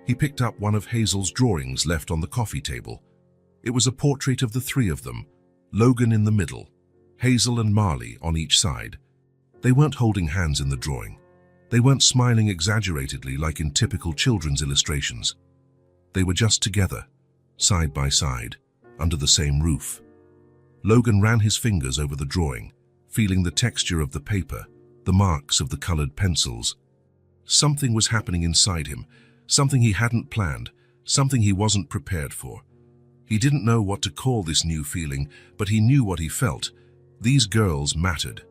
He picked up one of Hazel's drawings left on the coffee table. It was a portrait of the three of them, Logan in the middle, Hazel and Marley on each side. They weren't holding hands in the drawing. They weren't smiling exaggeratedly like in typical children's illustrations. They were just together, side by side, under the same roof. Logan ran his fingers over the drawing, feeling the texture of the paper, the marks of the colored pencils. Something was happening inside him, something he hadn't planned, something he wasn't prepared for. He didn't know what to call this new feeling, but he knew what he felt. These girls mattered.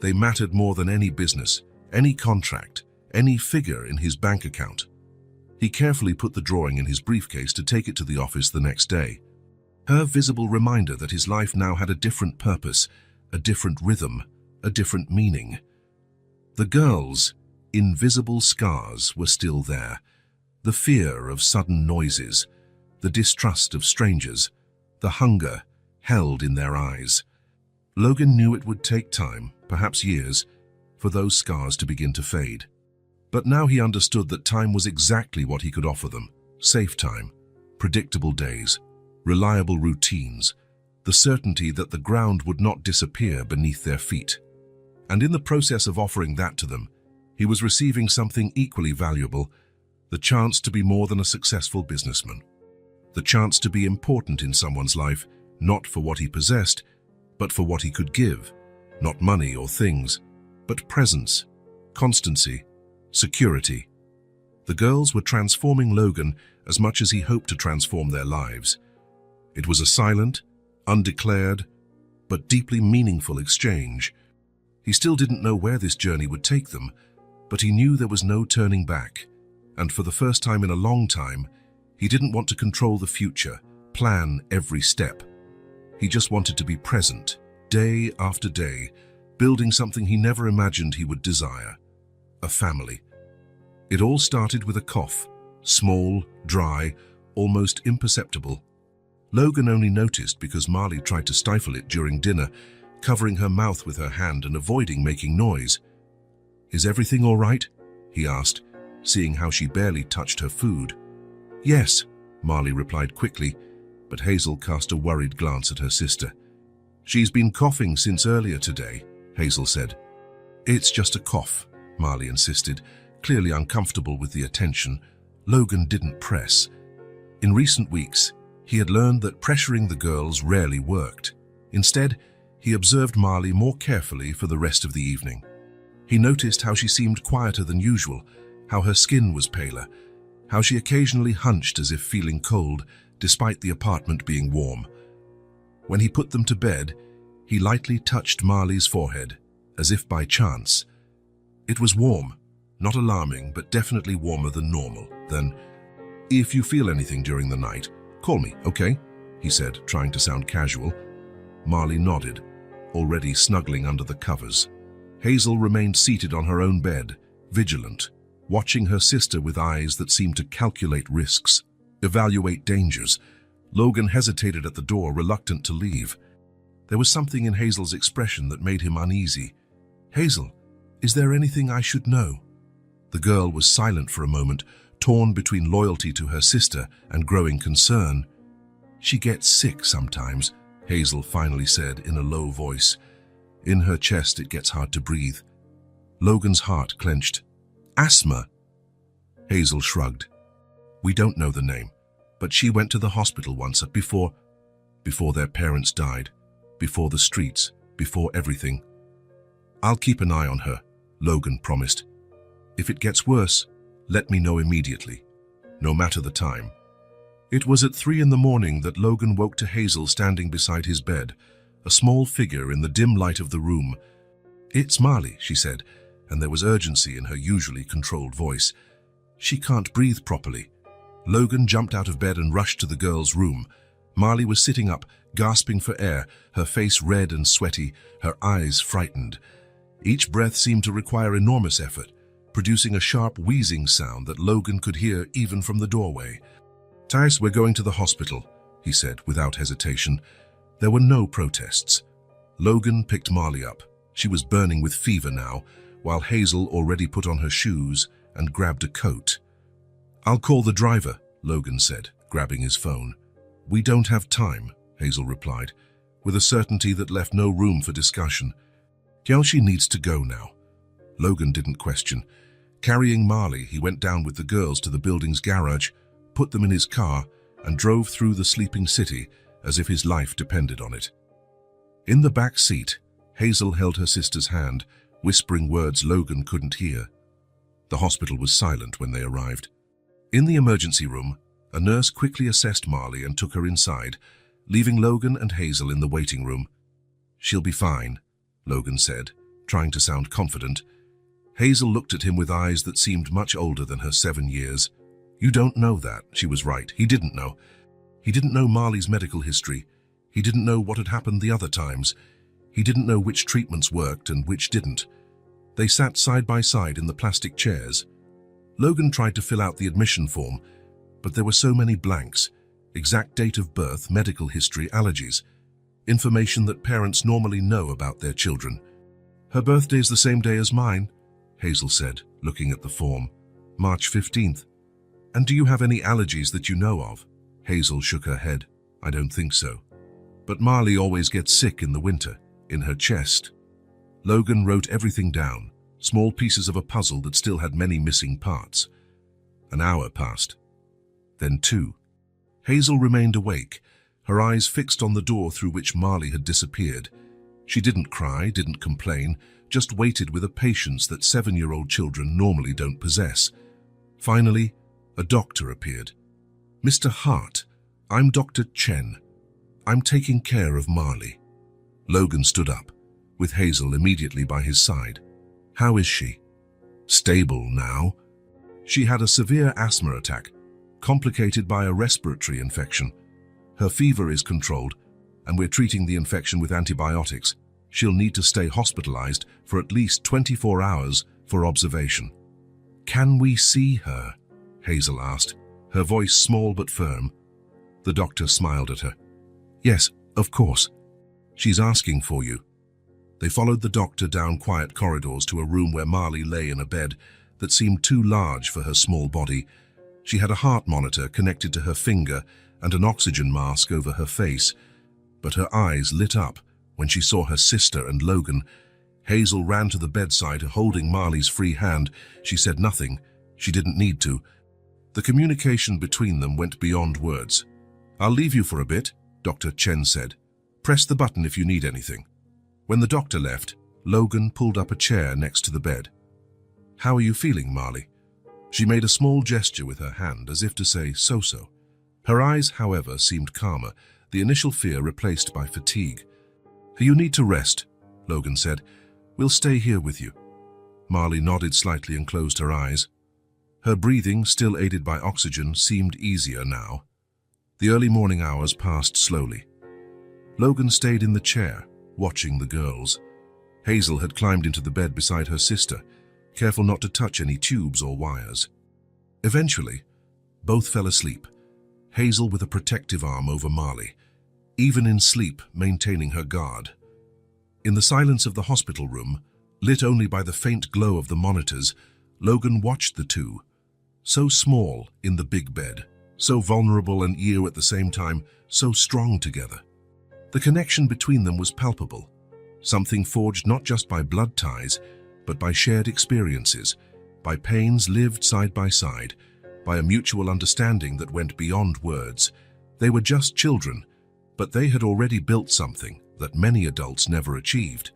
They mattered more than any business, any contract, any figure in his bank account. He carefully put the drawing in his briefcase to take it to the office the next day. Her visible reminder that his life now had a different purpose, a different rhythm, a different meaning. The girls' invisible scars were still there. The fear of sudden noises, the distrust of strangers, the hunger held in their eyes. Logan knew it would take time, perhaps years, for those scars to begin to fade. But now he understood that time was exactly what he could offer them. Safe time, predictable days, reliable routines, the certainty that the ground would not disappear beneath their feet. And in the process of offering that to them, he was receiving something equally valuable, the chance to be more than a successful businessman. The chance to be important in someone's life, not for what he possessed, but for what he could give. Not money or things, but presence, constancy, security. The girls were transforming Logan as much as he hoped to transform their lives. It was a silent, undeclared, but deeply meaningful exchange. He still didn't know where this journey would take them, but he knew there was no turning back. And for the first time in a long time, he didn't want to control the future, plan every step. He just wanted to be present, day after day, building something he never imagined he would desire: a family. It all started with a cough, small, dry, almost imperceptible. Logan only noticed because Marley tried to stifle it during dinner, covering her mouth with her hand and avoiding making noise. "Is everything all right?" he asked, seeing how she barely touched her food. "Yes," Marley replied quickly, but Hazel cast a worried glance at her sister. "She's been coughing since earlier today," Hazel said. "It's just a cough," Marley insisted, clearly uncomfortable with the attention. Logan didn't press. In recent weeks, he had learned that pressuring the girls rarely worked. Instead, he observed Marley more carefully for the rest of the evening. He noticed how she seemed quieter than usual, how her skin was paler, how she occasionally hunched as if feeling cold, despite the apartment being warm. When he put them to bed, he lightly touched Marley's forehead, as if by chance. It was warm, not alarming, but definitely warmer than normal. Then, "If you feel anything during the night, call me, okay?" he said, trying to sound casual. Marley nodded, already snuggling under the covers. Hazel remained seated on her own bed, vigilant, watching her sister with eyes that seemed to calculate risks, evaluate dangers. Logan hesitated at the door, reluctant to leave. There was something in Hazel's expression that made him uneasy. "Hazel, is there anything I should know?" The girl was silent for a moment, torn between loyalty to her sister and growing concern. "She gets sick sometimes," Hazel finally said in a low voice. In her chest, it gets hard to breathe. Logan's heart clenched. "Asthma?" Hazel shrugged. "We don't know the name, but she went to the hospital once before their parents died, before the streets, before everything." "I'll keep an eye on her," Logan promised. "If it gets worse, let me know immediately, no matter the time." It was at 3 in the morning that Logan woke to Hazel standing beside his bed, a small figure in the dim light of the room. "It's Marley," she said, and there was urgency in her usually controlled voice. "She can't breathe properly." Logan jumped out of bed and rushed to the girl's room. Marley was sitting up, gasping for air, her face red and sweaty, her eyes frightened. Each breath seemed to require enormous effort, producing a sharp wheezing sound that Logan could hear even from the doorway. "Thais, we're going to the hospital," he said without hesitation. There were no protests. Logan picked Marley up. She was burning with fever now, while Hazel already put on her shoes and grabbed a coat. "I'll call the driver," Logan said, grabbing his phone. "We don't have time," Hazel replied, with a certainty that left no room for discussion. "Kelsey needs to go now." Logan didn't question. Carrying Marley, he went down with the girls to the building's garage, put them in his car, and drove through the sleeping city as if his life depended on it. In the back seat, Hazel held her sister's hand, whispering words Logan couldn't hear. The hospital was silent when they arrived. In the emergency room, a nurse quickly assessed Marley and took her inside, leaving Logan and Hazel in the waiting room. "She'll be fine," Logan said, trying to sound confident. Hazel looked at him with eyes that seemed much older than her 7 years. "You don't know that," she was right. He didn't know. He didn't know Marley's medical history. He didn't know what had happened the other times. He didn't know which treatments worked and which didn't. They sat side by side in the plastic chairs. Logan tried to fill out the admission form, but there were so many blanks: exact date of birth, medical history, allergies, information that parents normally know about their children. "Her birthday's the same day as mine," Hazel said, looking at the form. "March 15th. "And do you have any allergies that you know of?" Hazel shook her head. "I don't think so. But Marley always gets sick in the winter, in her chest." Logan wrote everything down, small pieces of a puzzle that still had many missing parts. An hour passed. Then 2. Hazel remained awake, her eyes fixed on the door through which Marley had disappeared. She didn't cry, didn't complain, just waited with a patience that 7-year-old children normally don't possess. Finally, a doctor appeared. "Mr. Hart, I'm Dr. Chen. I'm taking care of Marley." Logan stood up, with Hazel immediately by his side. "How is she?" "Stable now. She had a severe asthma attack, complicated by a respiratory infection. Her fever is controlled, and we're treating the infection with antibiotics. She'll need to stay hospitalized for at least 24 hours for observation." "Can we see her?" Hazel asked, her voice small but firm. The doctor smiled at her. "Yes, of course. She's asking for you." They followed the doctor down quiet corridors to a room where Marley lay in a bed that seemed too large for her small body. She had a heart monitor connected to her finger and an oxygen mask over her face, but her eyes lit up when she saw her sister and Logan. Hazel ran to the bedside, holding Marley's free hand. She said nothing. She didn't need to. The communication between them went beyond words. "I'll leave you for a bit," Dr. Chen said. "Press the button if you need anything." When the doctor left, Logan pulled up a chair next to the bed. "How are you feeling, Marley?" She made a small gesture with her hand as if to say so-so. Her eyes, however, seemed calmer, the initial fear replaced by fatigue. "You need to rest," Logan said. "We'll stay here with you." Marley nodded slightly and closed her eyes. Her breathing, still aided by oxygen, seemed easier now. The early morning hours passed slowly. Logan stayed in the chair, watching the girls. Hazel had climbed into the bed beside her sister, careful not to touch any tubes or wires. Eventually, both fell asleep, Hazel with a protective arm over Marley, even in sleep maintaining her guard. In the silence of the hospital room, lit only by the faint glow of the monitors, Logan watched the two, so small in the big bed, so vulnerable and ewe at the same time, so strong together. The connection between them was palpable, something forged not just by blood ties, but by shared experiences, by pains lived side by side, by a mutual understanding that went beyond words. They were just children, but they had already built something that many adults never achieved.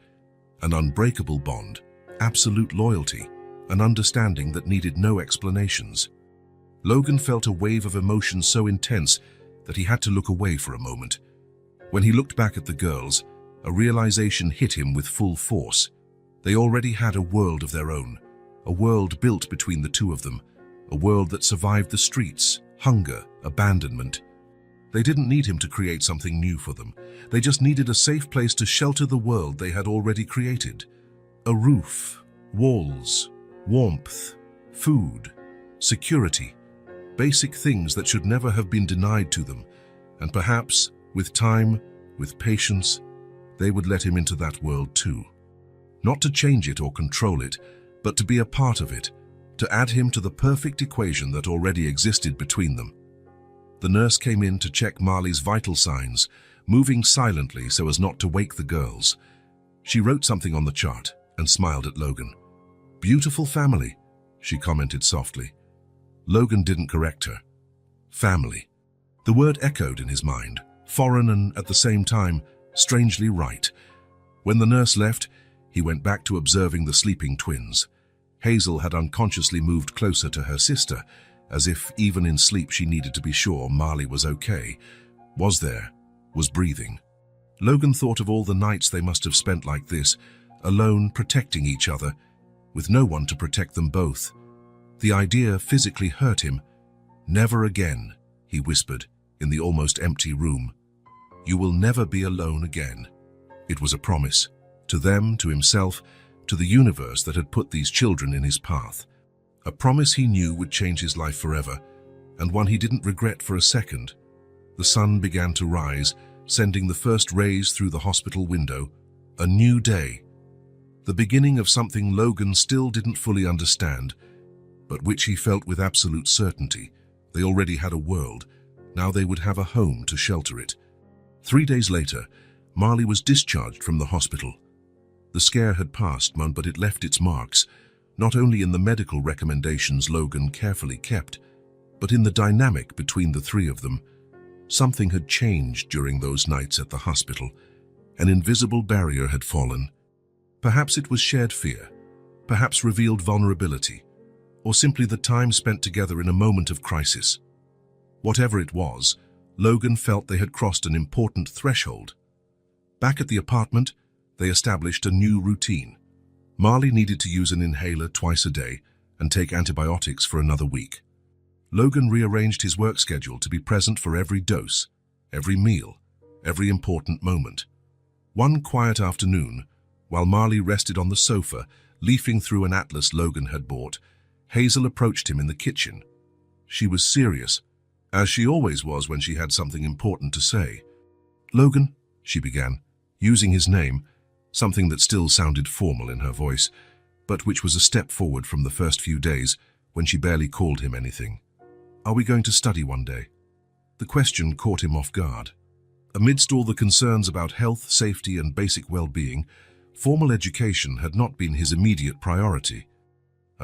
An unbreakable bond, absolute loyalty, an understanding that needed no explanations. Logan felt a wave of emotion so intense that he had to look away for a moment. When he looked back at the girls, a realization hit him with full force. They already had a world of their own, a world built between the two of them, a world that survived the streets, hunger, abandonment. They didn't need him to create something new for them. They just needed a safe place to shelter the world they had already created. A roof, walls, warmth, food, security, basic things that should never have been denied to them. And perhaps, with time, with patience, they would let him into that world too. Not to change it or control it, but to be a part of it, to add him to the perfect equation that already existed between them. The nurse came in to check Marley's vital signs, moving silently so as not to wake the girls. She wrote something on the chart and smiled at Logan. "Beautiful family," she commented softly. Logan didn't correct her. Family. The word echoed in his mind, foreign and at the same time strangely right. When the nurse left, he went back to observing the sleeping twins. Hazel had unconsciously moved closer to her sister, as if even in sleep she needed to be sure Marley was okay, was there, was breathing. Logan thought of all the nights they must have spent like this, alone protecting each other, with no one to protect them both. The idea physically hurt him. "Never again," he whispered in the almost empty room. "You will never be alone again." It was a promise, to them, to himself, to the universe that had put these children in his path. A promise he knew would change his life forever, and one he didn't regret for a second. The sun began to rise, sending the first rays through the hospital window. A new day. The beginning of something Logan still didn't fully understand, but which he felt with absolute certainty. They already had a world. Now they would have a home to shelter it. 3 days later, Marley was discharged from the hospital. The scare had passed, but it left its marks, not only in the medical recommendations Logan carefully kept, but in the dynamic between the three of them. Something had changed during those nights at the hospital, An invisible barrier had fallen. Perhaps it was shared fear, perhaps revealed vulnerability, or simply the time spent together in a moment of crisis. Whatever it was, Logan felt they had crossed an important threshold. Back at the apartment, they established a new routine. Marley needed to use an inhaler twice a day and take antibiotics for another week. Logan rearranged his work schedule to be present for every dose, every meal, every important moment. One quiet afternoon, while Marley rested on the sofa, leafing through an atlas Logan had bought, Hazel approached him in the kitchen. She was serious, as she always was when she had something important to say. "Logan," she began, using his name, something that still sounded formal in her voice, but which was a step forward from the first few days when she barely called him anything. "Are we going to study one day?" The question caught him off guard. Amidst all the concerns about health, safety, and basic well-being, formal education had not been his immediate priority.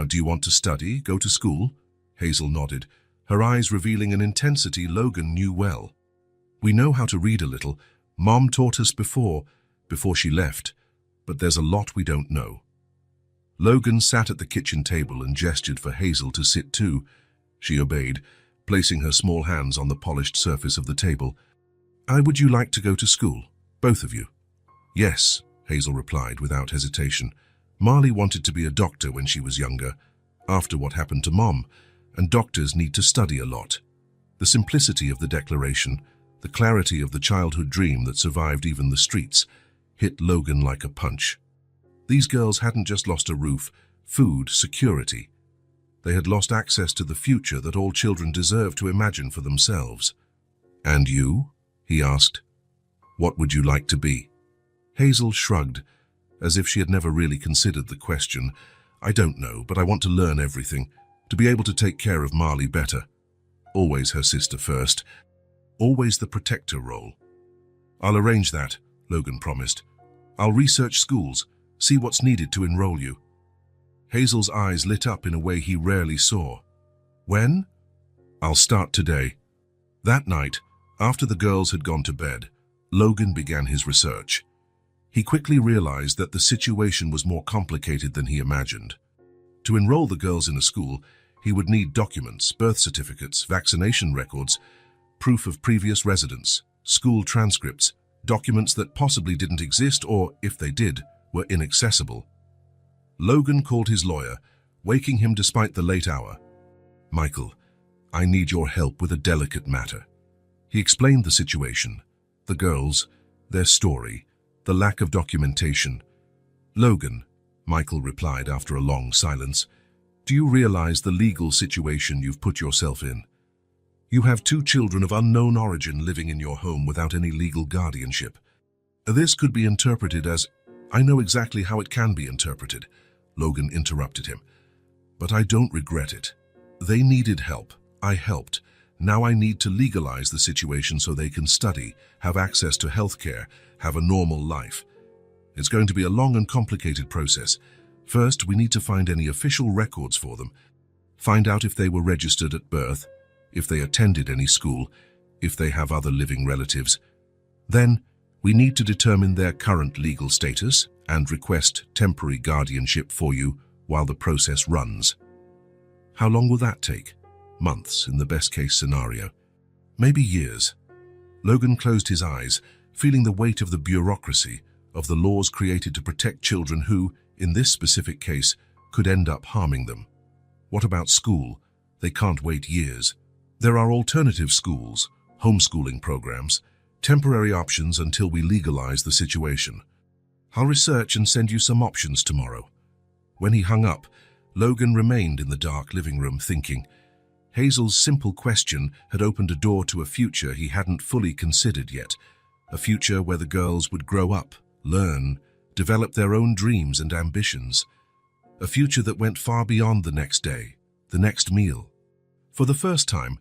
"Do you want to study, go to school?" Hazel nodded, her eyes revealing an intensity Logan knew well. "We know how to read a little. Mom taught us before she left, but there's a lot we don't know." Logan sat at the kitchen table and gestured for Hazel to sit too. She obeyed, placing her small hands on the polished surface of the table. Would you like to go to school, both of you?" "Yes," Hazel replied without hesitation. Marley wanted to be a doctor when she was younger, after what happened to Mom, and doctors need to study a lot. The simplicity of the declaration, the clarity of the childhood dream that survived even the streets, hit Logan like a punch. These girls hadn't just lost a roof, food, security. They had lost access to the future that all children deserve to imagine for themselves. "And you?" he asked. "What would you like to be?" Hazel shrugged, as if she had never really considered the question. "I don't know, but I want to learn everything, to be able to take care of Marley better." Always her sister first. Always the protector role. "I'll arrange that," Logan promised. "I'll research schools, see what's needed to enroll you." Hazel's eyes lit up in a way he rarely saw. "When?" "I'll start today." That night, after the girls had gone to bed, Logan began his research. He quickly realized that the situation was more complicated than he imagined. To enroll the girls in a school, he would need documents, birth certificates, vaccination records, proof of previous residence, school transcripts, documents that possibly didn't exist or, if they did, were inaccessible. Logan called his lawyer, waking him despite the late hour. "Michael, I need your help with a delicate matter." He explained the situation, the girls, their story, the lack of documentation. "Logan," Michael replied after a long silence, "do you realize the legal situation you've put yourself in? You have 2 children of unknown origin living in your home without any legal guardianship. This could be interpreted as—" "I know exactly how it can be interpreted," Logan interrupted him. "But I don't regret it. They needed help. I helped. Now I need to legalize the situation so they can study, have access to healthcare, have a normal life. It's going to be a long and complicated process. First, we need to find any official records for them, find out if they were registered at birth, if they attended any school, if they have other living relatives. Then, we need to determine their current legal status and request temporary guardianship for you while the process runs." "How long will that take?" "Months, in the best-case scenario. Maybe years." Logan closed his eyes, feeling the weight of the bureaucracy, of the laws created to protect children who, in this specific case, could end up harming them. What about school? They can't wait years. There are alternative schools, homeschooling programs, temporary options until we legalize the situation. "I'll research and send you some options tomorrow." When he hung up, Logan remained in the dark living room thinking. Hazel's simple question had opened a door to a future he hadn't fully considered yet, a future where the girls would grow up, learn, develop their own dreams and ambitions, a future that went far beyond the next day, the next meal. For the first time,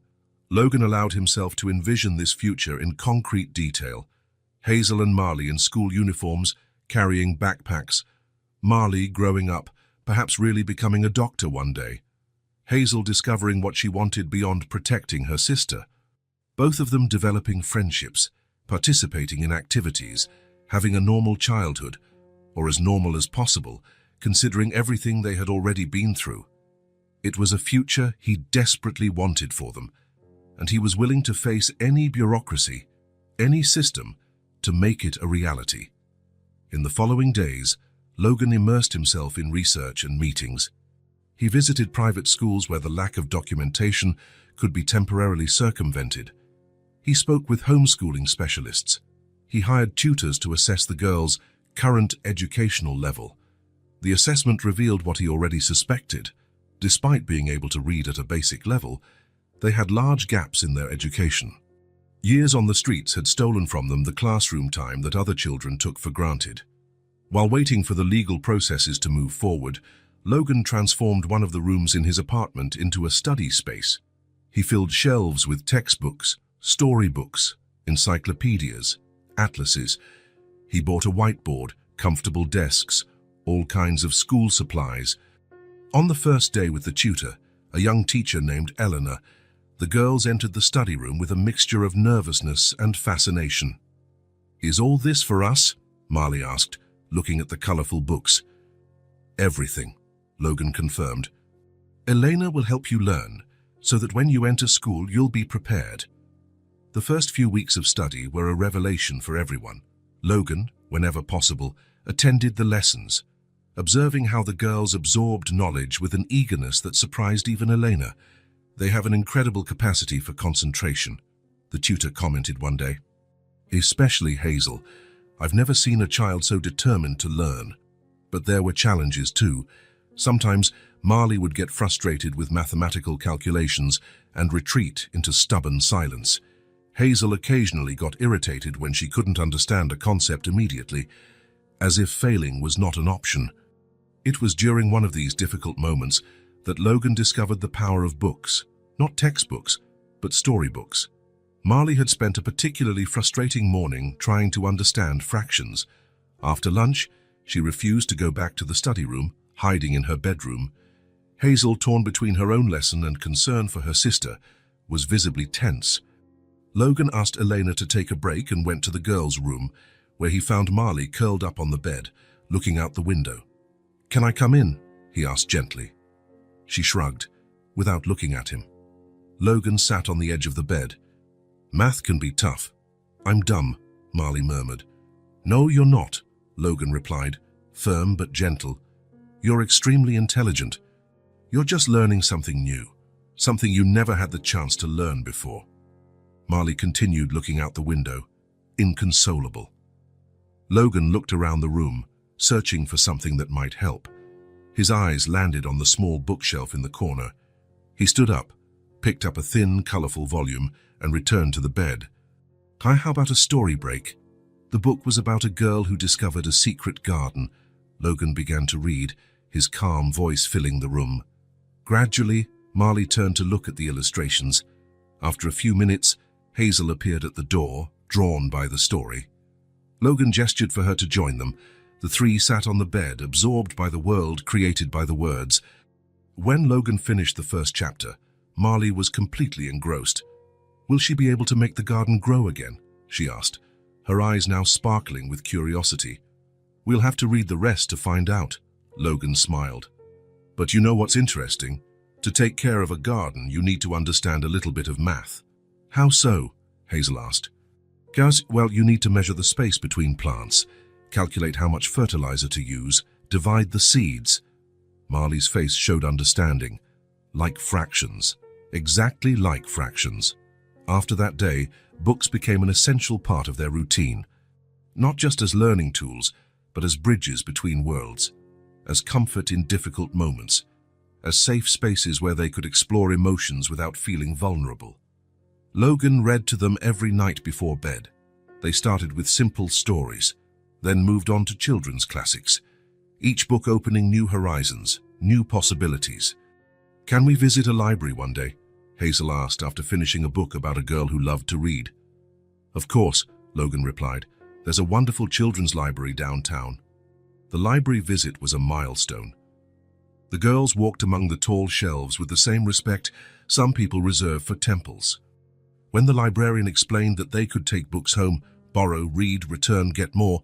Logan allowed himself to envision this future in concrete detail. Hazel and Marley in school uniforms, carrying backpacks. Marley growing up, perhaps really becoming a doctor one day. Hazel discovering what she wanted beyond protecting her sister. Both of them developing friendships, participating in activities, having a normal childhood, or as normal as possible, considering everything they had already been through. It was a future he desperately wanted for them, and he was willing to face any bureaucracy, any system, to make it a reality. In the following days, Logan immersed himself in research and meetings. He visited private schools where the lack of documentation could be temporarily circumvented. He spoke with homeschooling specialists. He hired tutors to assess the girls' current educational level. The assessment revealed what he already suspected. Despite being able to read at a basic level, they had large gaps in their education. Years on the streets had stolen from them the classroom time that other children took for granted. While waiting for the legal processes to move forward, Logan transformed one of the rooms in his apartment into a study space. He filled shelves with textbooks, storybooks, encyclopedias, atlases. He bought a whiteboard, comfortable desks, all kinds of school supplies. On the first day with the tutor, a young teacher named Eleanor, the girls entered the study room with a mixture of nervousness and fascination. "Is all this for us?" Marley asked, looking at the colorful books. "Everything," Logan confirmed. "Elena will help you learn, so that when you enter school you'll be prepared." The first few weeks of study were a revelation for everyone. Logan, whenever possible, attended the lessons, observing how the girls absorbed knowledge with an eagerness that surprised even Elena. "They have an incredible capacity for concentration," the tutor commented one day. "Especially Hazel. I've never seen a child so determined to learn." But there were challenges too. Sometimes Marley would get frustrated with mathematical calculations and retreat into stubborn silence. Hazel occasionally got irritated when she couldn't understand a concept immediately, as if failing was not an option. It was during one of these difficult moments that Logan discovered the power of books, not textbooks, but storybooks. Marley had spent a particularly frustrating morning trying to understand fractions. After lunch, she refused to go back to the study room, hiding in her bedroom. Hazel, torn between her own lesson and concern for her sister, was visibly tense. Logan asked Elena to take a break and went to the girls' room, where he found Marley curled up on the bed, looking out the window. "Can I come in?" he asked gently. She shrugged, without looking at him. Logan sat on the edge of the bed. "Math can be tough." "I'm dumb," Marley murmured. "No, you're not," Logan replied, firm but gentle. "You're extremely intelligent. You're just learning something new, something you never had the chance to learn before." Marley continued looking out the window, inconsolable. Logan looked around the room, searching for something that might help. His eyes landed on the small bookshelf in the corner. He stood up, picked up a thin, colorful volume, and returned to the bed. "Hi, how about a story break?" The book was about a girl who discovered a secret garden. Logan began to read, his calm voice filling the room. Gradually, Marley turned to look at the illustrations. After a few minutes, Hazel appeared at the door, drawn by the story. Logan gestured for her to join them. The three sat on the bed, absorbed by the world created by the words. When Logan finished the first chapter, Marley was completely engrossed. "Will she be able to make the garden grow again?" she asked, her eyes now sparkling with curiosity. "We'll have to read the rest to find out," Logan smiled. "But you know what's interesting? To take care of a garden, you need to understand a little bit of math." "How so?" Hazel asked. "Well, you need to measure the space between plants, calculate how much fertilizer to use, divide the seeds." Marley's face showed understanding. "Like fractions. Exactly like fractions." After that day, books became an essential part of their routine, not just as learning tools, but as bridges between worlds, as comfort in difficult moments, as safe spaces where they could explore emotions without feeling vulnerable. Logan read to them every night before bed. They started with simple stories, then moved on to children's classics, each book opening new horizons, new possibilities. "Can we visit a library one day?" Hazel asked after finishing a book about a girl who loved to read. "Of course," Logan replied. "There's a wonderful children's library downtown." The library visit was a milestone. The girls walked among the tall shelves with the same respect some people reserve for temples. When the librarian explained that they could take books home, borrow, read, return, get more,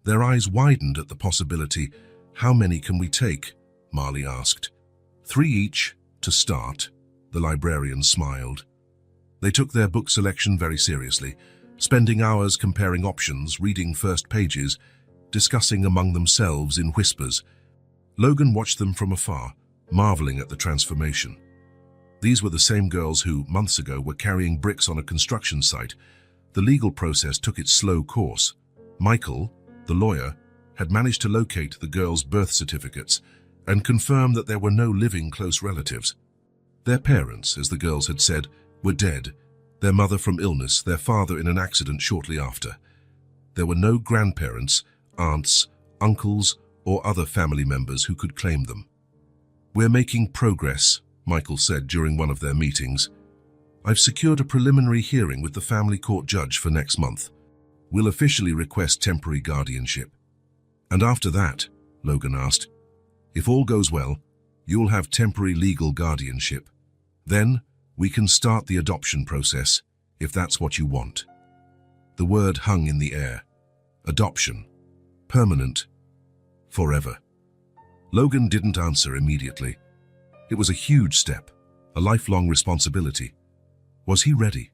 Their eyes widened at the possibility. "How many can we take?" Marley asked. "3 each, to start," the librarian smiled. They took their book selection very seriously, spending hours comparing options, reading first pages, discussing among themselves in whispers. Logan watched them from afar, marveling at the transformation. These were the same girls who, months ago, were carrying bricks on a construction site. The legal process took its slow course. Michael, the lawyer, had managed to locate the girls' birth certificates and confirm that there were no living close relatives. Their parents, as the girls had said, were dead, their mother from illness, their father in an accident shortly after. There were no grandparents, aunts, uncles, or other family members who could claim them. "We're making progress," Michael said during one of their meetings. "I've secured a preliminary hearing with the family court judge for next month. We'll officially request temporary guardianship." "And after that," Logan asked, "if all goes well, you'll have temporary legal guardianship. Then we can start the adoption process, if that's what you want." The word hung in the air. Adoption. Permanent. Forever. Logan didn't answer immediately. It was a huge step, a lifelong responsibility. Was he ready?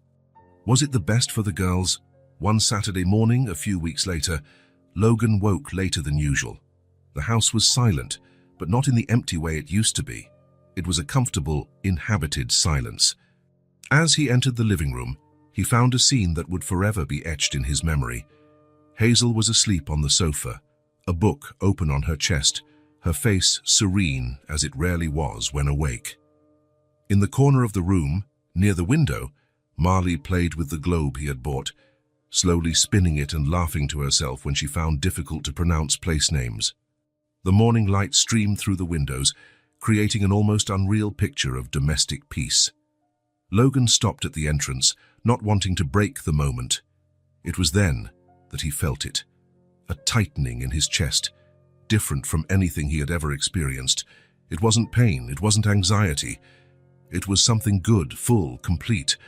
Was it the best for the girls? One Saturday morning, a few weeks later, Logan woke later than usual. The house was silent, but not in the empty way it used to be. It was a comfortable, inhabited silence. As he entered the living room, he found a scene that would forever be etched in his memory. Hazel was asleep on the sofa, a book open on her chest, her face serene as it rarely was when awake. In the corner of the room, near the window, Marley played with the globe he had bought, slowly spinning it and laughing to herself when she found difficult-to-pronounce place names. The morning light streamed through the windows, creating an almost unreal picture of domestic peace. Logan stopped at the entrance, not wanting to break the moment. It was then that he felt it, a tightening in his chest, different from anything he had ever experienced. It wasn't pain, it wasn't anxiety. It was something good, full, complete,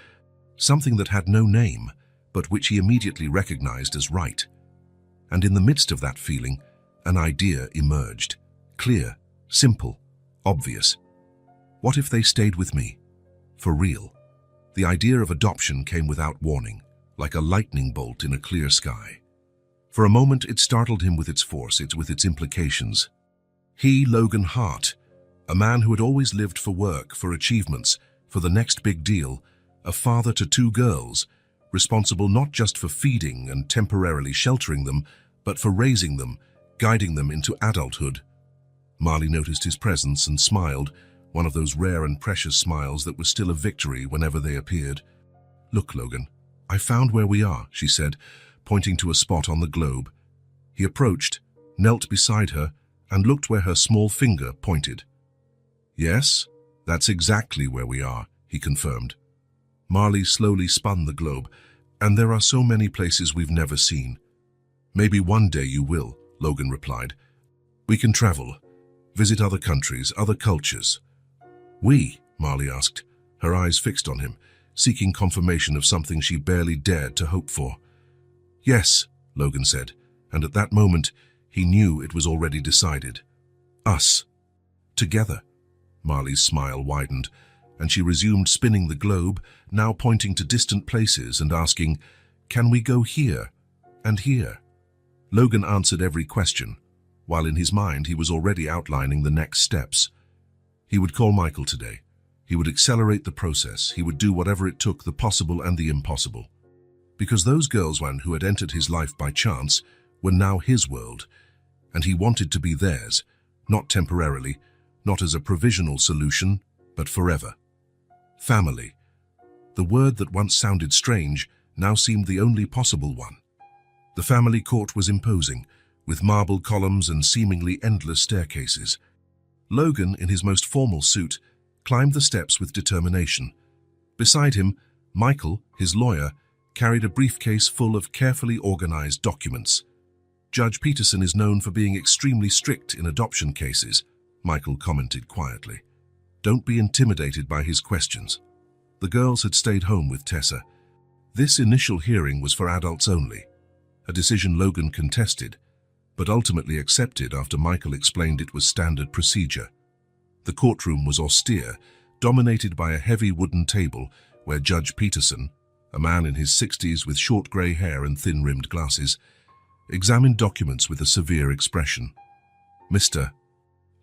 something that had no name, but which he immediately recognized as right. And in the midst of that feeling, an idea emerged, clear, simple, obvious. What if they stayed with me? For real. The idea of adoption came without warning, like a lightning bolt in a clear sky. For a moment it startled him with its force, with its implications. He, Logan Hart, a man who had always lived for work, for achievements, for the next big deal, a father to 2 girls, responsible not just for feeding and temporarily sheltering them, but for raising them, guiding them into adulthood. Marley noticed his presence and smiled, one of those rare and precious smiles that was still a victory whenever they appeared. "Look, Logan, I found where we are," she said, pointing to a spot on the globe. He approached, knelt beside her, and looked where her small finger pointed. "Yes, that's exactly where we are," he confirmed. Marley slowly spun the globe, "And there are so many places we've never seen." "Maybe one day you will," Logan replied. "We can travel, visit other countries, other cultures." "We?" Marley asked, her eyes fixed on him, seeking confirmation of something she barely dared to hope for. "Yes," Logan said, and at that moment he knew it was already decided. "Us. Together." Marley's smile widened, and she resumed spinning the globe, now pointing to distant places and asking, "Can we go here and here?" Logan answered every question, while in his mind he was already outlining the next steps. He would call Michael today. He would accelerate the process. He would do whatever it took, the possible and the impossible. Because those girls who had entered his life by chance were now his world, and he wanted to be theirs, not temporarily, not as a provisional solution, but forever. Family. The word that once sounded strange now seemed the only possible one. The family court was imposing, with marble columns and seemingly endless staircases. Logan, in his most formal suit, climbed the steps with determination. Beside him, Michael, his lawyer, carried a briefcase full of carefully organized documents. "Judge Peterson is known for being extremely strict in adoption cases," Michael commented quietly. "Don't be intimidated by his questions." The girls had stayed home with Tessa. This initial hearing was for adults only, a decision Logan contested, but ultimately accepted after Michael explained it was standard procedure. The courtroom was austere, dominated by a heavy wooden table where Judge Peterson, a man in his 60s with short grey hair and thin-rimmed glasses, examined documents with a severe expression. Mr.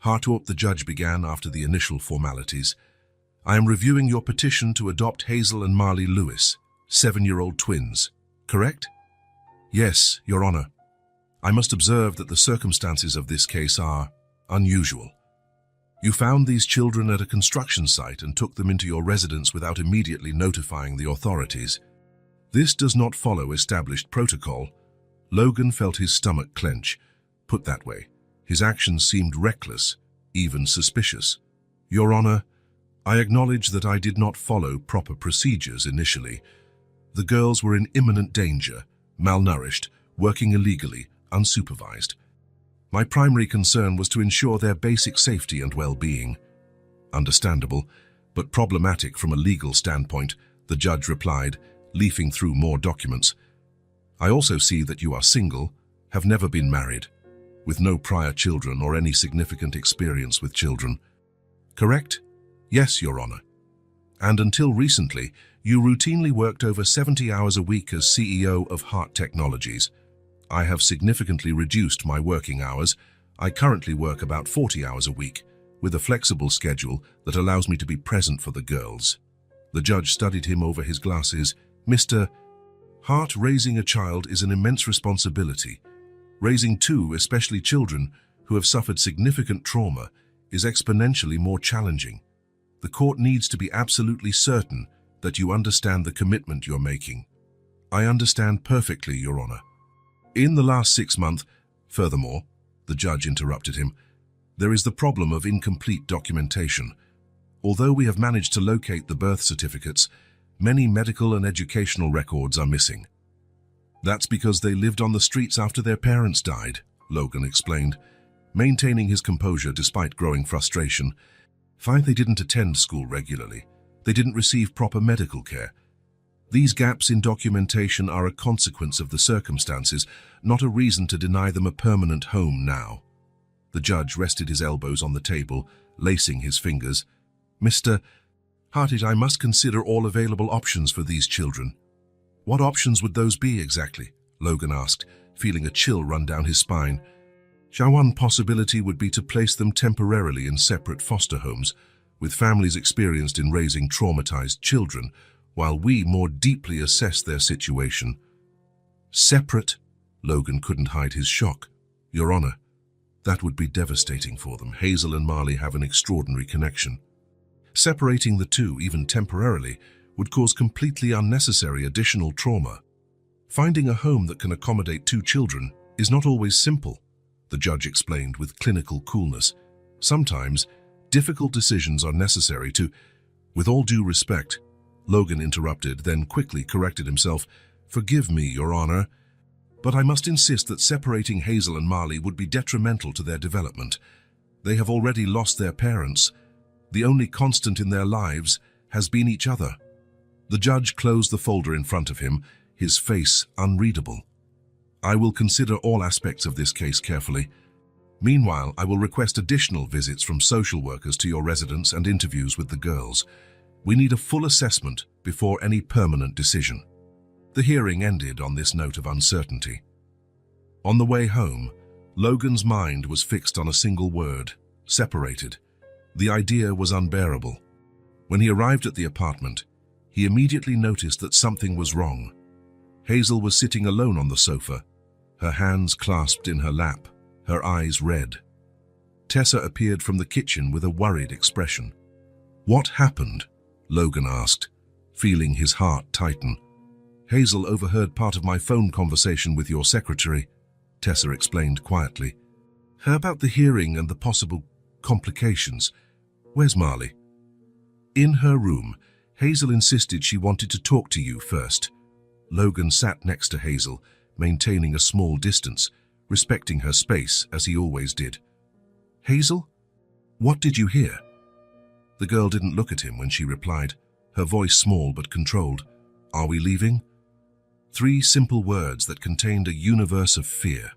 Hartwarp, the judge began after the initial formalities, I am reviewing your petition to adopt Hazel and Marley Lewis, 7-year-old twins, correct? Yes, Your Honor. I must observe that the circumstances of this case are unusual. You found these children at a construction site and took them into your residence without immediately notifying the authorities. This does not follow established protocol. Logan felt his stomach clench. Put that way, his actions seemed reckless, even suspicious. Your Honor, I acknowledge that I did not follow proper procedures initially. The girls were in imminent danger, malnourished, working illegally, unsupervised. My primary concern was to ensure their basic safety and well-being. Understandable, but problematic from a legal standpoint, the judge replied, leafing through more documents. I also see that you are single, have never been married, with no prior children or any significant experience with children. Correct? Yes, Your Honor. And until recently, you routinely worked over 70 hours a week as CEO of Heart Technologies. I have significantly reduced my working hours. I currently work about 40 hours a week, with a flexible schedule that allows me to be present for the girls. The judge studied him over his glasses. Mr. Hart, raising a child is an immense responsibility. Raising two, especially children, who have suffered significant trauma, is exponentially more challenging. The court needs to be absolutely certain that you understand the commitment you're making. I understand perfectly, Your Honor. In the last 6 months, furthermore, the judge interrupted him, there is the problem of incomplete documentation. Although we have managed to locate the birth certificates, many medical and educational records are missing. That's because they lived on the streets after their parents died, Logan explained, maintaining his composure despite growing frustration. They didn't attend school regularly. They didn't receive proper medical care. These gaps in documentation are a consequence of the circumstances, not a reason to deny them a permanent home now. The judge rested his elbows on the table, lacing his fingers. Mr. Hart, I must consider all available options for these children. What options would those be exactly? Logan asked, feeling a chill run down his spine. One possibility would be to place them temporarily in separate foster homes, with families experienced in raising traumatized children, while we more deeply assess their situation. Separate? Logan couldn't hide his shock. Your Honor, that would be devastating for them. Hazel and Marley have an extraordinary connection. Separating the two, even temporarily, would cause completely unnecessary additional trauma. Finding a home that can accommodate two children is not always simple, the judge explained with clinical coolness. Sometimes, difficult decisions are necessary to... With all due respect, Logan interrupted, then quickly corrected himself. Forgive me, Your Honor, but I must insist that separating Hazel and Marley would be detrimental to their development. They have already lost their parents. The only constant in their lives has been each other. The judge closed the folder in front of him, his face unreadable. I will consider all aspects of this case carefully. Meanwhile, I will request additional visits from social workers to your residence and interviews with the girls. We need a full assessment before any permanent decision. The hearing ended on this note of uncertainty. On the way home, Logan's mind was fixed on a single word: separated. The idea was unbearable. When he arrived at the apartment, he immediately noticed that something was wrong. Hazel was sitting alone on the sofa, her hands clasped in her lap, her eyes red. Tessa appeared from the kitchen with a worried expression. What happened? Logan asked, feeling his heart tighten. Hazel overheard part of my phone conversation with your secretary, Tessa explained quietly. Her about the hearing and the possible complications. Where's Marley? In her room. Hazel insisted she wanted to talk to you first. Logan sat next to Hazel, maintaining a small distance, respecting her space as he always did. Hazel? What did you hear? The girl didn't look at him when she replied, her voice small but controlled. Are we leaving? 3 simple words that contained a universe of fear.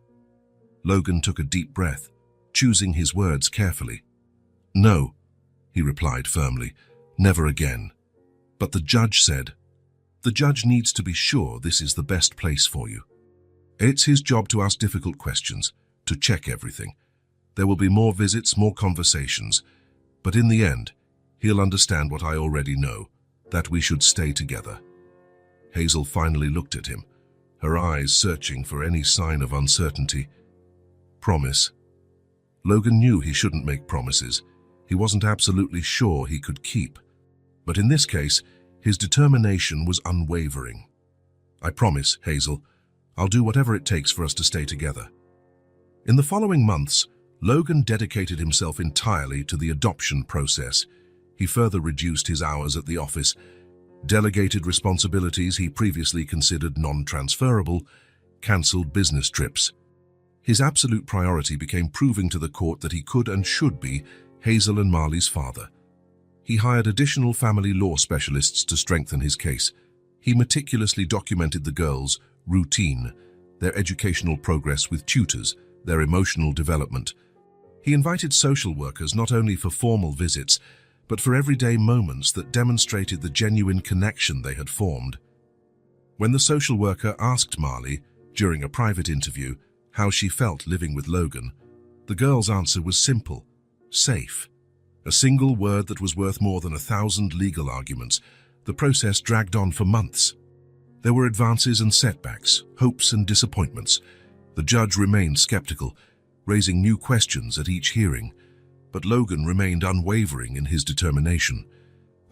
Logan took a deep breath, choosing his words carefully. "No," he replied firmly, "never again." But the judge said, "The judge needs to be sure this is the best place for you. It's his job to ask difficult questions, to check everything. There will be more visits, more conversations, but in the end, he'll understand what I already know, that we should stay together." Hazel finally looked at him, her eyes searching for any sign of uncertainty. "Promise." Logan knew he shouldn't make promises. He wasn't absolutely sure he could keep. But in this case, his determination was unwavering. "I promise, Hazel. I'll do whatever it takes for us to stay together." In the following months, Logan dedicated himself entirely to the adoption process. He further reduced his hours at the office, delegated responsibilities he previously considered non-transferable, cancelled business trips. His absolute priority became proving to the court that he could and should be Hazel and Marley's father. He hired additional family law specialists to strengthen his case. He meticulously documented the girls' routine, their educational progress with tutors, their emotional development. He invited social workers not only for formal visits, but for everyday moments that demonstrated the genuine connection they had formed. When the social worker asked Marley, during a private interview, how she felt living with Logan, the girl's answer was simple: safe. A single word that was worth more than 1,000 legal arguments. The process dragged on for months. There were advances and setbacks, hopes and disappointments. The judge remained skeptical, raising new questions at each hearing, but Logan remained unwavering in his determination.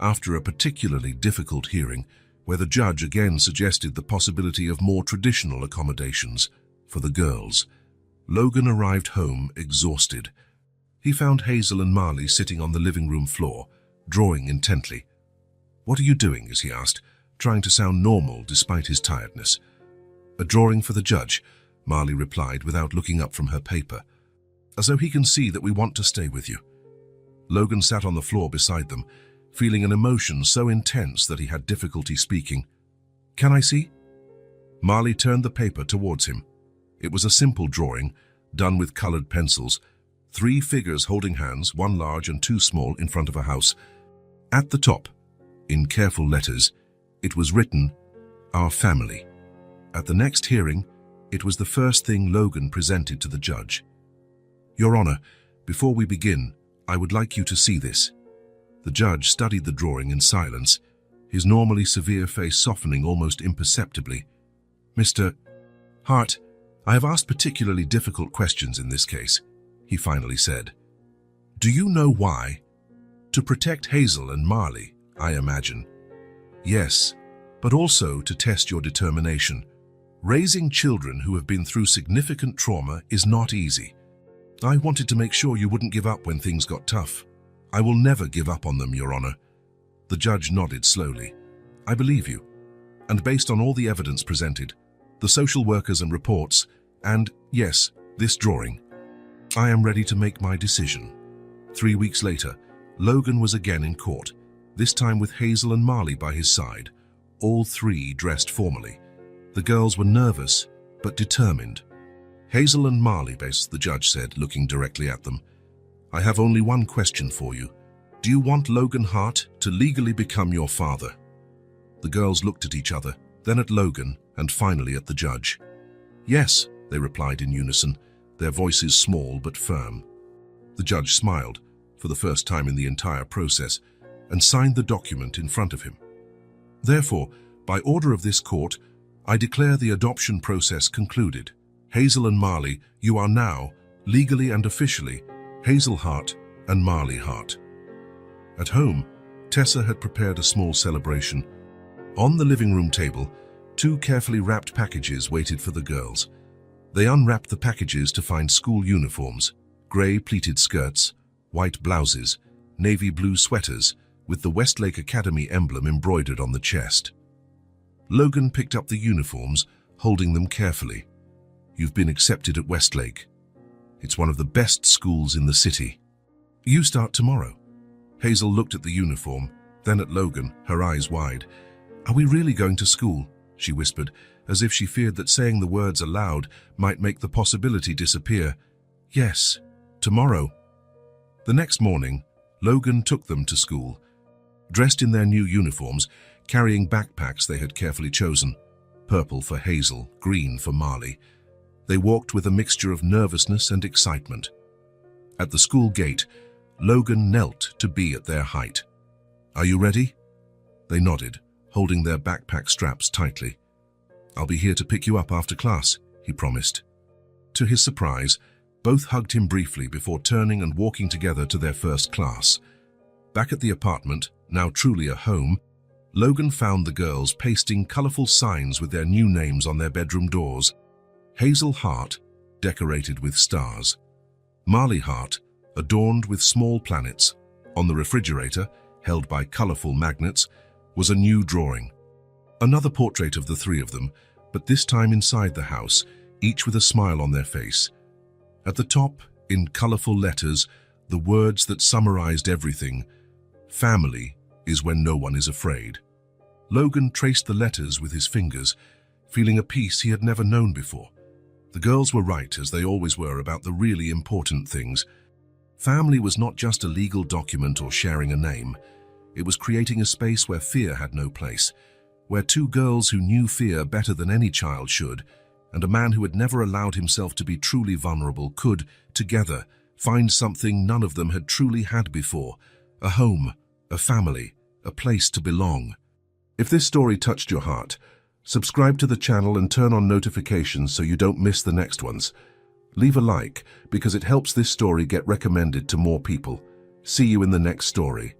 After a particularly difficult hearing, where the judge again suggested the possibility of more traditional accommodations for the girls, Logan arrived home exhausted. He found Hazel and Marley sitting on the living room floor, drawing intently. "What are you doing?" as he asked, trying to sound normal despite his tiredness. "A drawing for the judge," Marley replied without looking up from her paper. "As though he can see that we want to stay with you." Logan sat on the floor beside them, feeling an emotion so intense that he had difficulty speaking. "Can I see?" Marley turned the paper towards him. It was a simple drawing, done with colored pencils, 3 figures holding hands, 1 large and 2 small, in front of a house. At the top, in careful letters, it was written, "Our family." At the next hearing, it was the first thing Logan presented to the judge. "Your Honor, before we begin, I would like you to see this." The judge studied the drawing in silence, his normally severe face softening almost imperceptibly. "Mr. Hart, I have asked particularly difficult questions in this case," he finally said. "Do you know why? To protect Hazel and Marley, I imagine." "Yes, but also to test your determination. Raising children who have been through significant trauma is not easy. I wanted to make sure you wouldn't give up when things got tough. I will never give up on them, Your Honor." The judge nodded slowly. "I believe you. And based on all the evidence presented, the social workers and reports, and, yes, this drawing, I am ready to make my decision." 3 weeks later, Logan was again in court, this time with Hazel and Marley by his side, all 3 dressed formally. The girls were nervous, but determined. "Hazel and Marley," the judge said, looking directly at them, "I have only one question for you. Do you want Logan Hart to legally become your father?" The girls looked at each other, then at Logan, and finally at the judge. "Yes," they replied in unison, their voices small but firm. The judge smiled, for the first time in the entire process, and signed the document in front of him. "Therefore, by order of this court, I declare the adoption process concluded. Hazel and Marley, you are now, legally and officially, Hazel Hart and Marley Hart." At home, Tessa had prepared a small celebration. On the living room table, 2 carefully wrapped packages waited for the girls. They unwrapped the packages to find school uniforms, grey pleated skirts, white blouses, navy blue sweaters, with the Westlake Academy emblem embroidered on the chest. Logan picked up the uniforms, holding them carefully. "You've been accepted at Westlake. It's one of the best schools in the city. You start tomorrow." Hazel looked at the uniform, then at Logan, her eyes wide. "Are we really going to school?" she whispered, as if she feared that saying the words aloud might make the possibility disappear. Yes, tomorrow. The next morning, Logan took them to school. Dressed in their new uniforms, carrying backpacks they had carefully chosen, purple for Hazel, green for Marley, they walked with a mixture of nervousness and excitement. At the school gate, Logan knelt to be at their height. "Are you ready?" They nodded, holding their backpack straps tightly. "I'll be here to pick you up after class," he promised. To his surprise, both hugged him briefly before turning and walking together to their first class. Back at the apartment, now truly a home, Logan found the girls pasting colorful signs with their new names on their bedroom doors. Hazel Heart, decorated with stars. Marley Heart, adorned with small planets. On the refrigerator, held by colorful magnets, was a new drawing. Another portrait of the three of them, but this time inside the house, each with a smile on their face. At the top, in colorful letters, the words that summarized everything: "Family is when no one is afraid." Logan traced the letters with his fingers, feeling a peace he had never known before. The girls were right, as they always were, about the really important things. Family was not just a legal document or sharing a name. It was creating a space where fear had no place, where two girls who knew fear better than any child should, and a man who had never allowed himself to be truly vulnerable could, together, find something none of them had truly had before: a home, a family, a place to belong. If this story touched your heart, subscribe to the channel and turn on notifications so you don't miss the next ones. Leave a like, because it helps this story get recommended to more people. See you in the next story.